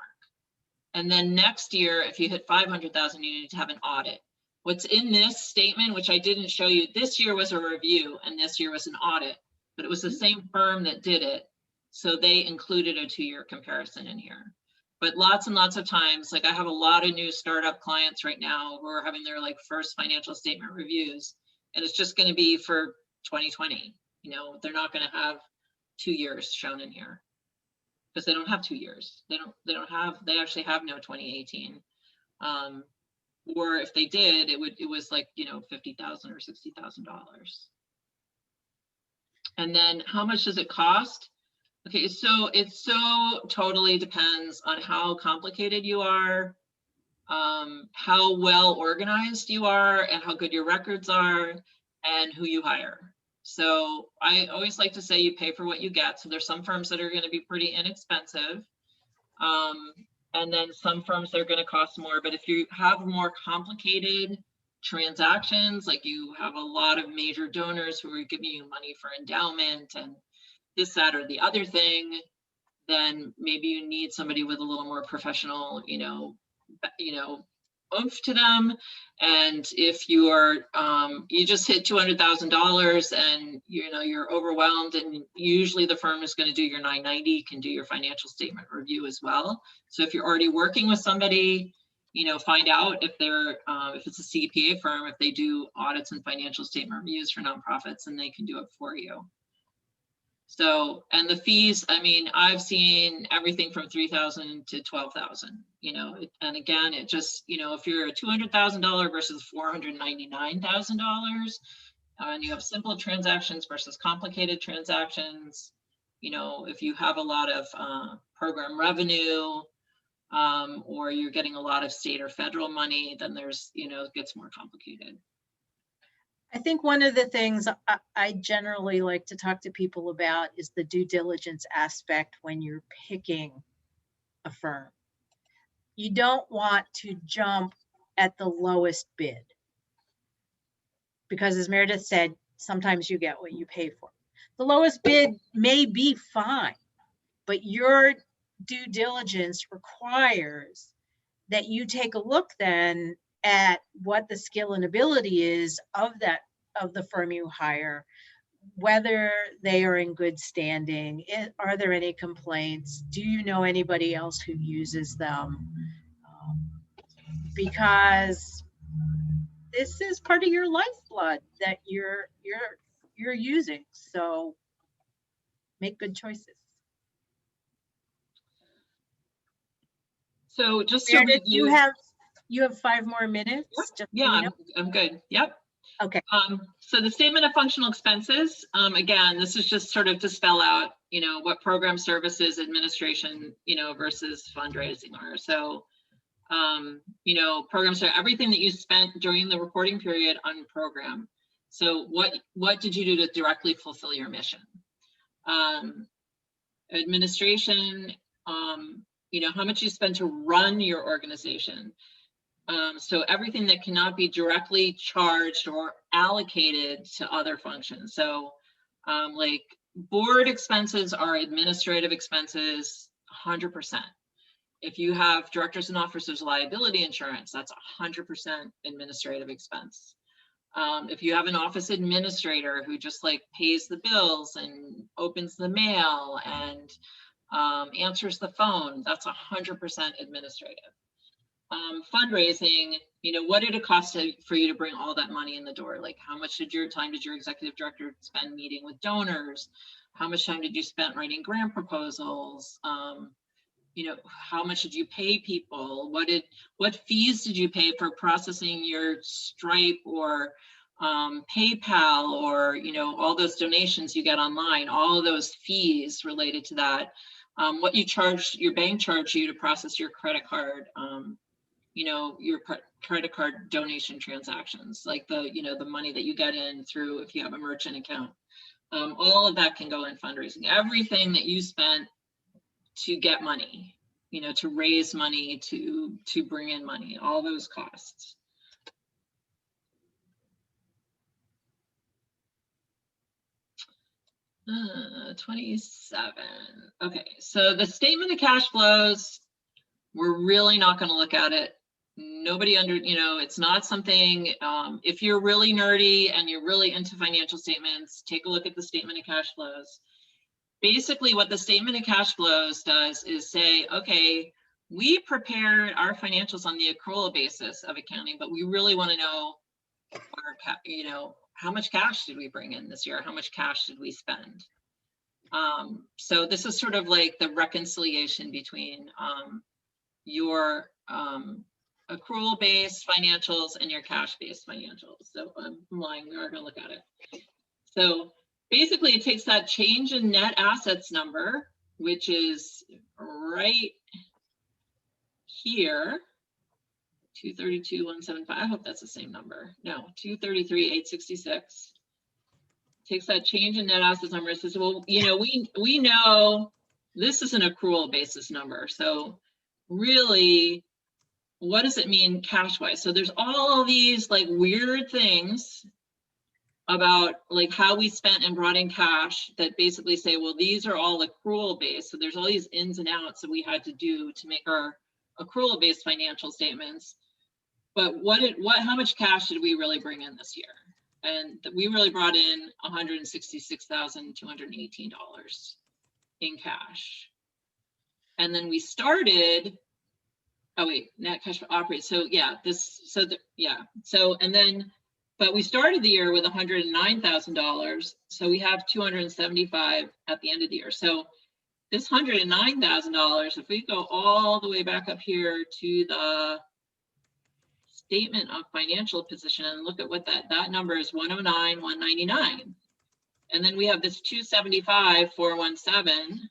And then next year, if you hit 500,000, you need to have an audit. What's in this statement, which I didn't show you, this year was a review and this year was an audit, but it was the same firm that did it. So they included a 2-year comparison in here. But lots and lots of times, like I have a lot of new startup clients right now who are having their like first financial statement reviews, and it's just going to be for 2020. You know, they're not going to have 2 years shown in here because they don't have 2 years. They actually have no 2018. Or if they did, it was like, you know, $50,000 or $60,000. And then how much does it cost? Okay, so it totally depends on how complicated you are, how well organized you are, and how good your records are, and who you hire. So I always like to say you pay for what you get. So there's some firms that are going to be pretty inexpensive. And then some firms that are going to cost more. But if you have more complicated transactions, like you have a lot of major donors who are giving you money for endowment and this, that, or the other thing, then maybe you need somebody with a little more professional, oomph to them. And if you are, you just hit $200,000 and you're overwhelmed, and usually the firm is going to do your 990, can do your financial statement review as well. So if you're already working with somebody, find out if they're, if it's a CPA firm, if they do audits and financial statement reviews for nonprofits, and they can do it for you. So, and the fees, I mean, I've seen everything from $3,000 to $12,000, and again, it just, if you're a $200,000 versus $499,000, and you have simple transactions versus complicated transactions, if you have a lot of program revenue, or you're getting a lot of state or federal money, then there's, it gets more complicated. I think one of the things I generally like to talk to people about is the due diligence aspect when you're picking a firm. You don't want to jump at the lowest bid, because as Meredith said, sometimes you get what you pay for. The lowest bid may be fine, but your due diligence requires that you take a look then at what the skill and ability is of the firm you hire, whether they are in good standing, are there any complaints, do you know anybody else who uses them, because this is part of your lifeblood that you're using. So make good choices. So just to Meredith, review, you have 5 more minutes. Just yeah, I'm good. Yep. Okay. So the statement of functional expenses, again, this is just sort of to spell out, what program services administration, versus fundraising are. So, programs are everything that you spent during the reporting period on program. So what did you do to directly fulfill your mission? Administration, how much you spend to run your organization. So everything that cannot be directly charged or allocated to other functions. So like board expenses are administrative expenses, 100%. If you have directors and officers liability insurance, that's 100% administrative expense. If you have an office administrator who just like pays the bills and opens the mail and answers the phone, that's 100% administrative. Fundraising, what did it cost for you to bring all that money in the door? Like how much did your executive director spend meeting with donors? How much time did you spend writing grant proposals? How much did you pay people? What fees did you pay for processing your Stripe or PayPal, or all those donations you get online, all of those fees related to that? What your bank charged you to process your credit card, your credit card donation transactions, like the money that you get in through if you have a merchant account. All of that can go in fundraising. Everything that you spent to get money, to raise money, to bring in money, all those costs. Uh, 27. Okay, so the statement of cash flows, we're really not going to look at it. Nobody it's not something, if you're really nerdy and you're really into financial statements, take a look at the statement of cash flows. Basically, what the statement of cash flows does is say, okay, we prepared our financials on the accrual basis of accounting, but we really want to know, how much cash did we bring in this year? How much cash did we spend? So this is sort of like the reconciliation between your accrual-based financials and your cash-based financials. So I'm lying, we are going to look at it. So basically, it takes that change in net assets number, which is right here, 232,175. I hope that's the same number. No, 233,866. Takes that change in net assets number and says, well, we know this is an accrual basis number. So really, what does it mean cash-wise? So there's all these like weird things about like how we spent and brought in cash that basically say, well, these are all accrual based. So there's all these ins and outs that we had to do to make our accrual based financial statements. but how much cash did we really bring in this year? And we really brought in $166,218 in cash. And then we started, oh wait, net cash operating. So yeah, but we started the year with $109,000. So we have $275 at the end of the year. So this $109,000, if we go all the way back up here to the statement of financial position and look at what that number is, 109,199. And then we have this 275,417.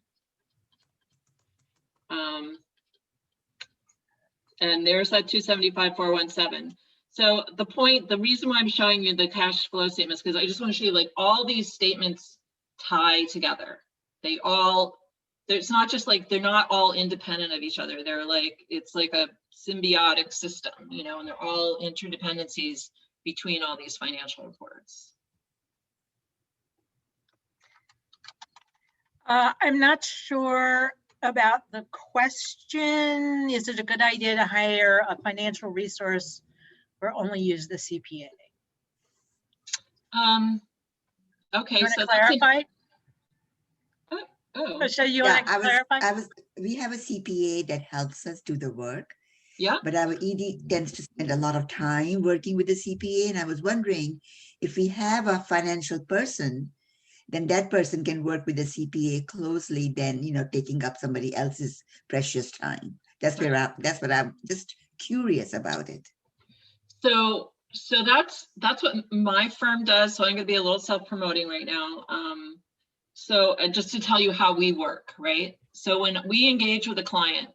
And there's that 275,417. So the reason why I'm showing you the cash flow statements, because I just want to show you like all these statements tie together. It's not just like, they're not all independent of each other. They're like, it's like a symbiotic system, you know, and they're all interdependencies between all these financial reports. I'm not sure about the question. Is it a good idea to hire a financial resource or only use the CPA? Okay, so clarify. Oh, So you want to clarify? We have a CPA that helps us do the work. Yeah. But our ED tends to spend a lot of time working with the CPA. And I was wondering if we have a financial person, then that person can work with the CPA closely than, you know, taking up somebody else's precious time. That's what I'm just curious about it. So that's what my firm does. So I'm going to be a little self-promoting right now. So just to tell you how we work, right? So when we engage with a client,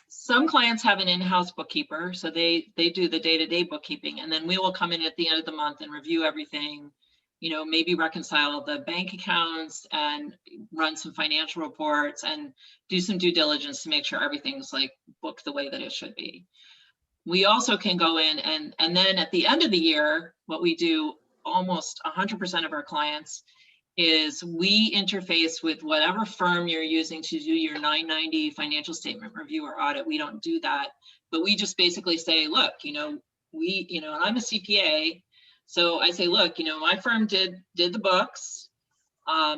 some clients have an in-house bookkeeper, so they do the day-to-day bookkeeping, and then we will come in at the end of the month and review everything, you know, maybe reconcile the bank accounts and run some financial reports and do some due diligence to make sure everything's like booked the way that it should be. We also can go in and then at the end of the year, what we do, almost 100% of our clients, is we interface with whatever firm you're using to do your 990 financial statement review or audit. We don't do that, but we just basically say, look, you know, and I'm a CPA. So I say, look, you know, my firm did the books.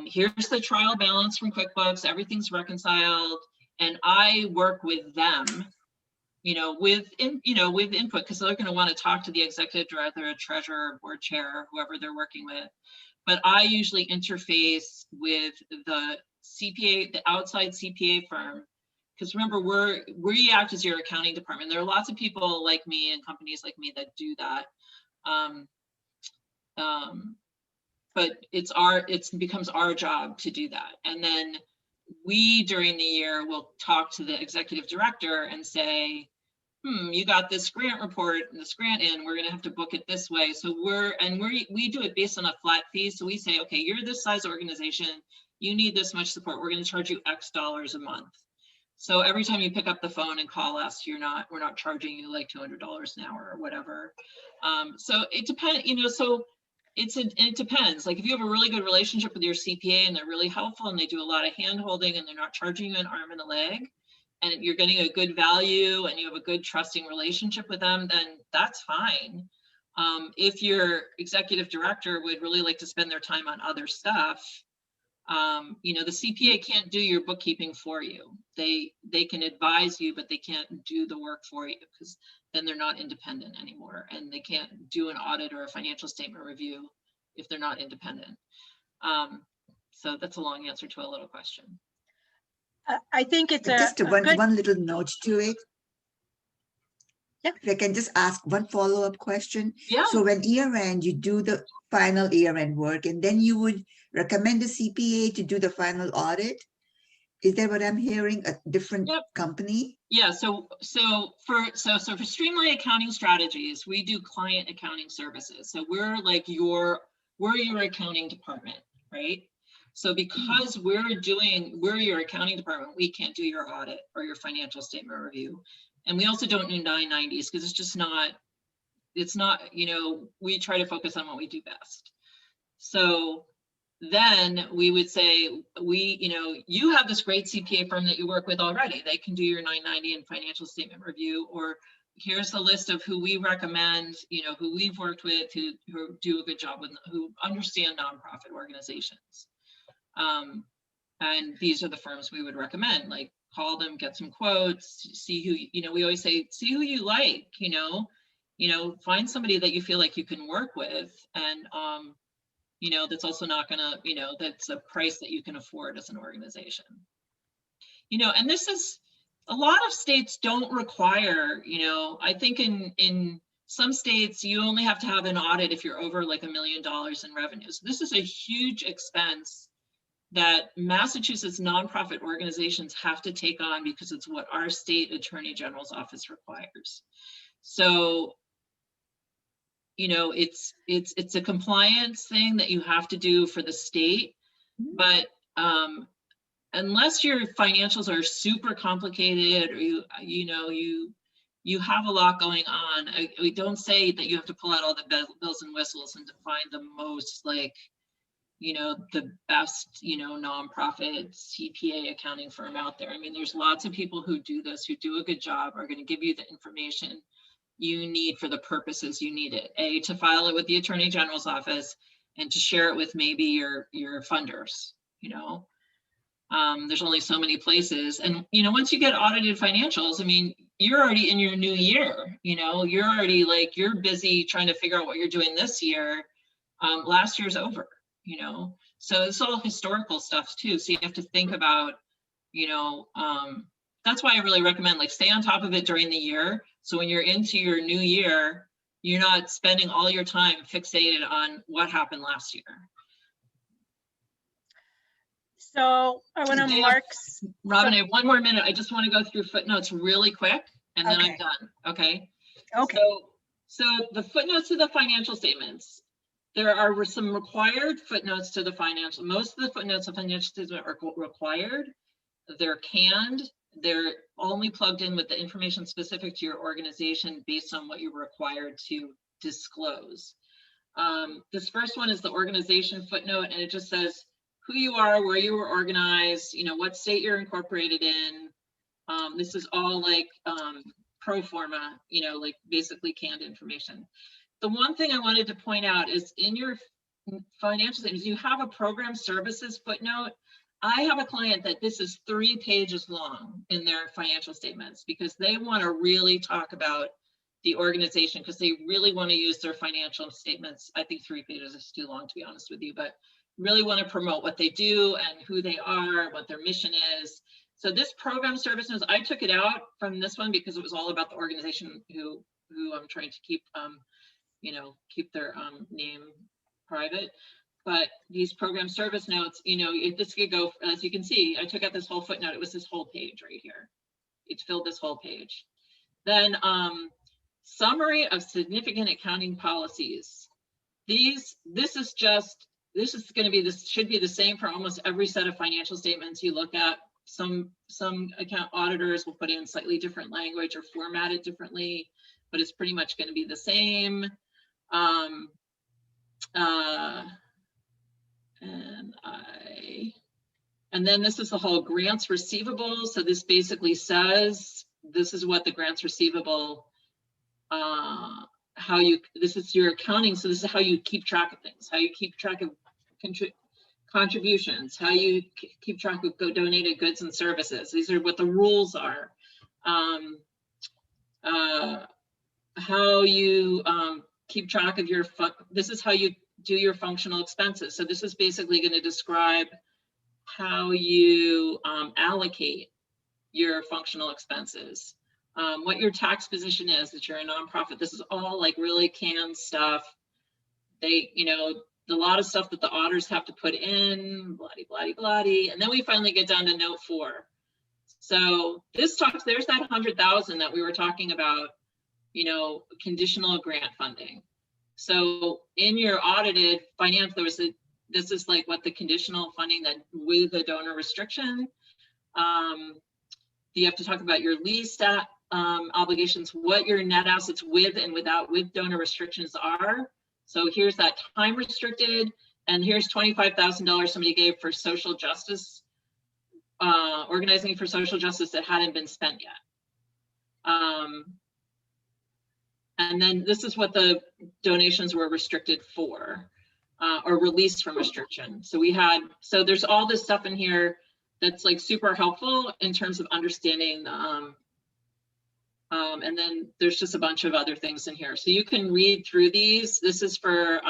Here's the trial balance from QuickBooks. Everything's reconciled. And I work with them, with input, because they're going to want to talk to the executive director, treasurer, board chair, whoever they're working with. But I usually interface with the CPA, the outside CPA firm, because remember, we act as your accounting department. There are lots of people like me and companies like me that do that. But it becomes our job to do that. And then we, during the year, will talk to the executive director and say, you got this grant report, this grant in, we're going to have to book it this way. So we do it based on a flat fee. So we say, okay, you're this size organization, you need this much support. We're going to charge you X dollars a month. So every time you pick up the phone and call us, we're not charging you like $200 an hour or whatever. So it depends, so it depends. Like if you have a really good relationship with your CPA and they're really helpful and they do a lot of hand holding and they're not charging you an arm and a leg, and you're getting a good value and you have a good trusting relationship with them, then that's fine. If your executive director would really like to spend their time on other stuff, the CPA can't do your bookkeeping for you. They can advise you, but they can't do the work for you, because then they're not independent anymore, and they can't do an audit or a financial statement review if they're not independent. So that's a long answer to a little question. I think it's just one little note to it. Yeah. If I can just ask one follow-up question. Yeah. So when year-end, you do the final year-end work, and then you would recommend the CPA to do the final audit? Is that what I'm hearing? A different company? Yeah. So for Streamlined Accounting Strategies, we do client accounting services. So we're your accounting department, right? So because we're your accounting department, we can't do your audit or your financial statement review. And we also don't do 990s because it's not, we try to focus on what we do best. So then we would say, you have this great CPA firm that you work with already. They can do your 990 and financial statement review, or here's the list of who we recommend, who we've worked with, who do a good job with, who understand nonprofit organizations. And these are the firms we would recommend, like call them, get some quotes, see who, we always say, see who you like, find somebody that you feel like you can work with, and, that's also not gonna, that's a price that you can afford as an organization. And this is, a lot of states don't require, I think in some states, you only have to have an audit if you're over like $1 million in revenues. This is a huge expense that Massachusetts nonprofit organizations have to take on because it's what our state attorney general's office requires. So, it's a compliance thing that you have to do for the state, but unless your financials are super complicated, or you have a lot going on, we don't say that you have to pull out all the bells and whistles and to find the most the best, nonprofit CPA accounting firm out there. I mean, there's lots of people who do this, who do a good job, are going to give you the information you need for the purposes you need it. To file it with the Attorney General's office, and to share it with maybe your funders, there's only so many places. And, once you get audited financials, I mean, you're already in your new year, you're already you're busy trying to figure out what you're doing this year. Last year's over. So it's all historical stuff too. So you have to think about, that's why I really recommend stay on top of it during the year. So when you're into your new year, you're not spending all your time fixated on what happened last year. So I want to Mark's. Robin, I have one more minute. I just want to go through footnotes really quick, and then I'm done. Okay. Okay. So the footnotes to the financial statements. There are some required footnotes to the financial. Most of the footnotes of financial statement are required. They're canned. They're only plugged in with the information specific to your organization based on what you're required to disclose. This first one is the organization footnote, and it just says who you are, where you were organized, what state you're incorporated in. This is all pro forma, basically canned information. The one thing I wanted to point out is in your financial statements, you have a program services footnote. I have a client that this is 3 pages long in their financial statements because they want to really talk about the organization, because they really want to use their financial statements. I think 3 pages is too long, to be honest with you, but really want to promote what they do and who they are, what their mission is. So this program service notes, I took it out from this one because it was all about the organization who I'm trying to keep keep their name private. But these program service notes, this could go, as you can see, I took out this whole footnote. It was this whole page right here. It filled this whole page. Then summary of significant accounting policies. This should be the same for almost every set of financial statements you look at. Some account auditors will put in slightly different language or format it differently, but it's pretty much going to be the same. And then this is the whole grants receivable. So this basically says, this is what the grants receivable, this is your accounting. So this is how you keep track of things, how you keep track of contributions, how you keep track of donated goods and services. These are what the rules are. How you keep track of your, this is how you do your functional expenses. So this is basically going to describe how you allocate your functional expenses, what your tax position is, that you're a nonprofit. This is all really canned stuff. They, a lot of stuff that the auditors have to put in, bloody. And then we finally get down to note 4. So this talks, there's that 100,000 that we were talking about, conditional grant funding. So in your audited finance, this is what the conditional funding that with the donor restriction. You have to talk about your lease obligations, what your net assets with and with donor restrictions are. So here's that time restricted, And here's $25,000 somebody gave for social justice, organizing for social justice that hadn't been spent yet. And then this is what the donations were restricted for, or released from restriction. So so there's all this stuff in here that's like super helpful in terms of understanding, and then there's just a bunch of other things in here. So you can read through these. This is for,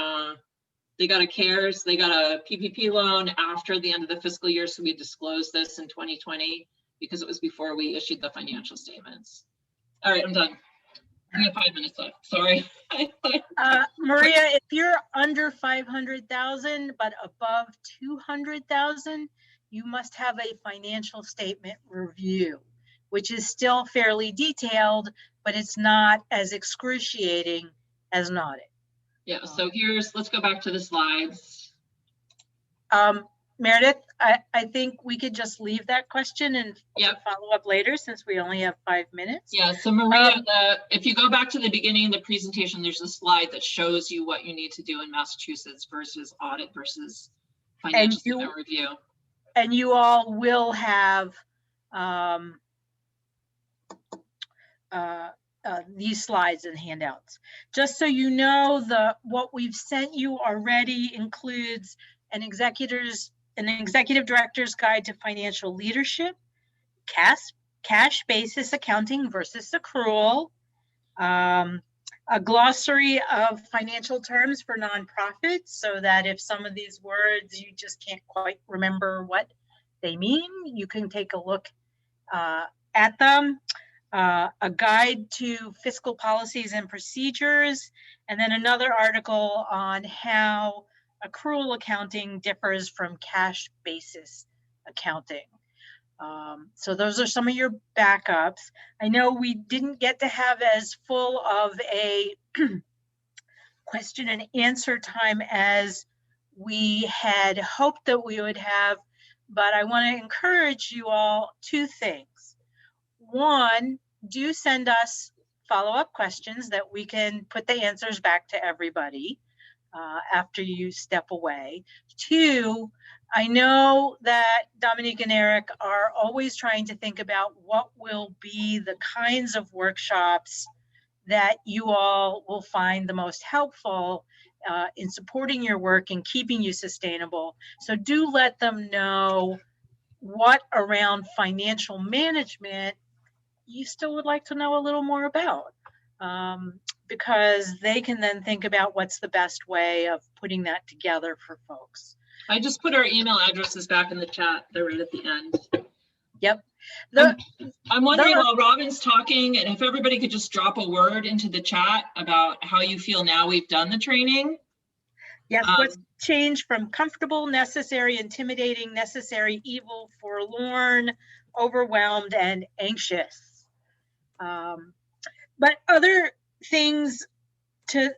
they got a CARES, they got a PPP loan after the end of the fiscal year. So we disclosed this in 2020 because it was before we issued the financial statements. All right, I'm done. We have 5 minutes left, sorry. Maria, if you're under 500,000 but above 200,000, you must have a financial statement review, which is still fairly detailed, but it's not as excruciating as an audit. Yeah, so let's go back to the slides. Meredith, I think we could just leave that question and follow up later since we only have 5 minutes. Yeah, so Maria, if you go back to the beginning of the presentation, there's a slide that shows you what you need to do in Massachusetts versus audit versus financial statement review. And you all will have these slides and handouts. Just so you know, what we've sent you already includes an executive director's guide to financial leadership, cash basis accounting versus accrual, a glossary of financial terms for nonprofits, so that if some of these words you just can't quite remember what they mean, you can take a look at them. A guide to fiscal policies and procedures, and then another article on how accrual accounting differs from cash basis accounting. So those are some of your backups. I know we didn't get to have as full of a question and answer time as we had hoped that we would have, but I want to encourage you all 2 things. One, do send us follow-up questions that we can put the answers back to everybody after you step away. 2, I know that Dominique and Eric are always trying to think about what will be the kinds of workshops that you all will find the most helpful in supporting your work and keeping you sustainable. So do let them know what around financial management you still would like to know a little more about, because they can then think about what's the best way of putting that together for folks. I just put our email addresses back in the chat. They're right at the end. Yep. I'm wondering while Robin's talking, and if everybody could just drop a word into the chat about how you feel now we've done the training. Yes, what's changed from comfortable, necessary, intimidating, necessary, evil, forlorn, overwhelmed, and anxious. But other things to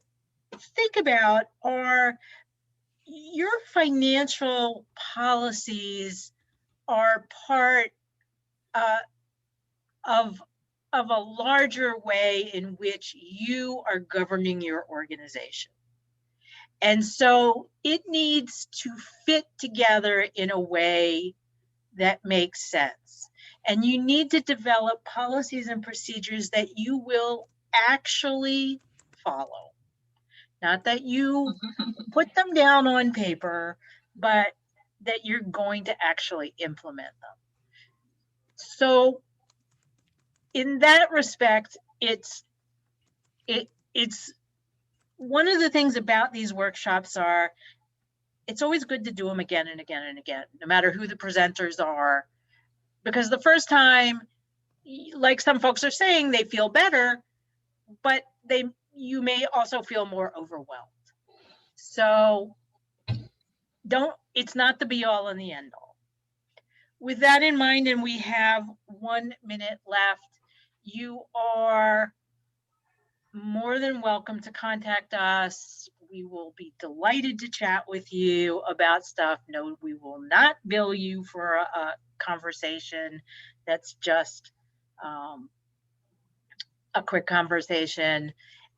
think about are your financial policies are part of a larger way in which you are governing your organization. And so it needs to fit together in a way that makes sense. And you need to develop policies and procedures that you will actually follow. Not that you put them down on paper, but that you're going to actually implement them. So in that respect, it's one of the things about these workshops are, it's always good to do them again and again and again, no matter who the presenters are. Because the first time, like some folks are saying, they feel better, but you may also feel more overwhelmed. So it's not the be all and the end all. With that in mind, and we have 1 minute left, you are more than welcome to contact us. We will be delighted to chat with you about stuff. No, we will not bill you for a conversation that's just a quick conversation.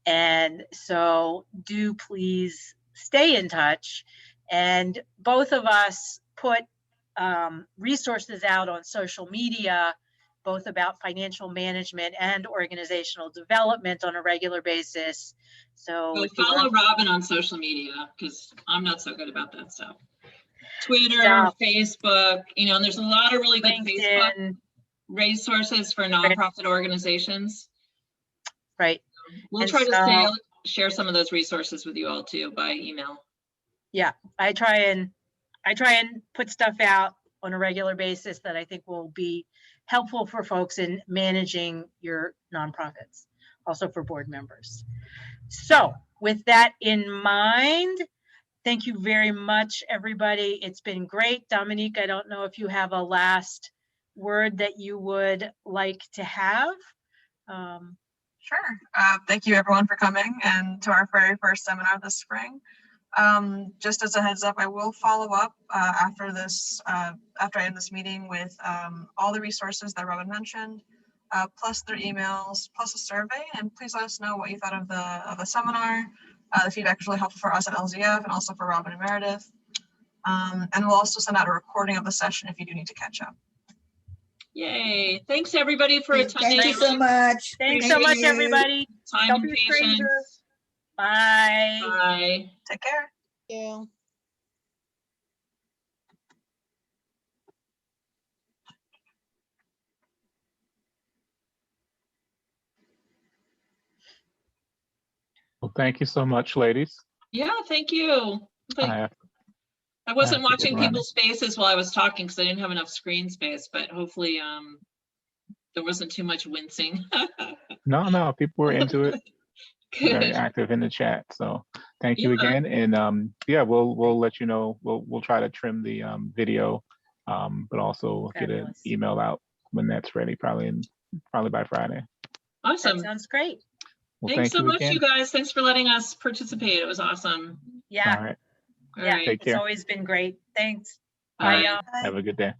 And so do please stay in touch. And both of us put resources out on social media, both about financial management and organizational development on a regular basis. So Well, if you follow want- Robin on social media, because I'm not so good about that stuff. Twitter, Yeah. Facebook, you know, and there's a lot of really good Facebook LinkedIn, resources for nonprofit organizations. right? We'll And try to so- share some of those resources with you all too by email. Yeah, I try and put stuff out on a regular basis that I think will be helpful for folks in managing your nonprofits, also for board members. So with that in mind, thank you very much, everybody. It's been great. Dominique, I don't know if you have a last word that you would like to have. Sure. Thank you everyone for coming and to our very first seminar this spring. Just as a heads up, I will follow up after this, after I end this meeting with all the resources that Robin mentioned, plus their emails, plus a survey. And please let us know what you thought of the seminar. The feedback is really helpful for us at LZF and also for Robin and Meredith. And we'll also send out a recording of the session if you do need to catch up. Yay. Thanks everybody for attending. Thank you so much. Thanks Thank so much, you. everybody. Time Don't and be strangers. patience. Bye. Bye. Take care. you. Well, thank you so much, ladies. Yeah, thank you. I I wasn't have to get watching running. people's faces while I was talking because I didn't have enough screen space, but hopefully there wasn't too much wincing. No, people were into it. Very Good. active in the chat. So thank you Yeah. again. And yeah, we'll let you know. We'll try to trim the video, but also get an Fabulous. email out when that's ready, probably by Friday. That Awesome. sounds great. Well, Thanks thank so you much, again. you guys. Thanks for letting us participate. It was awesome. Yeah, All right. All yeah, right. Take it's care. always been great. Thanks. Bye. Bye, y'all. Have a good day.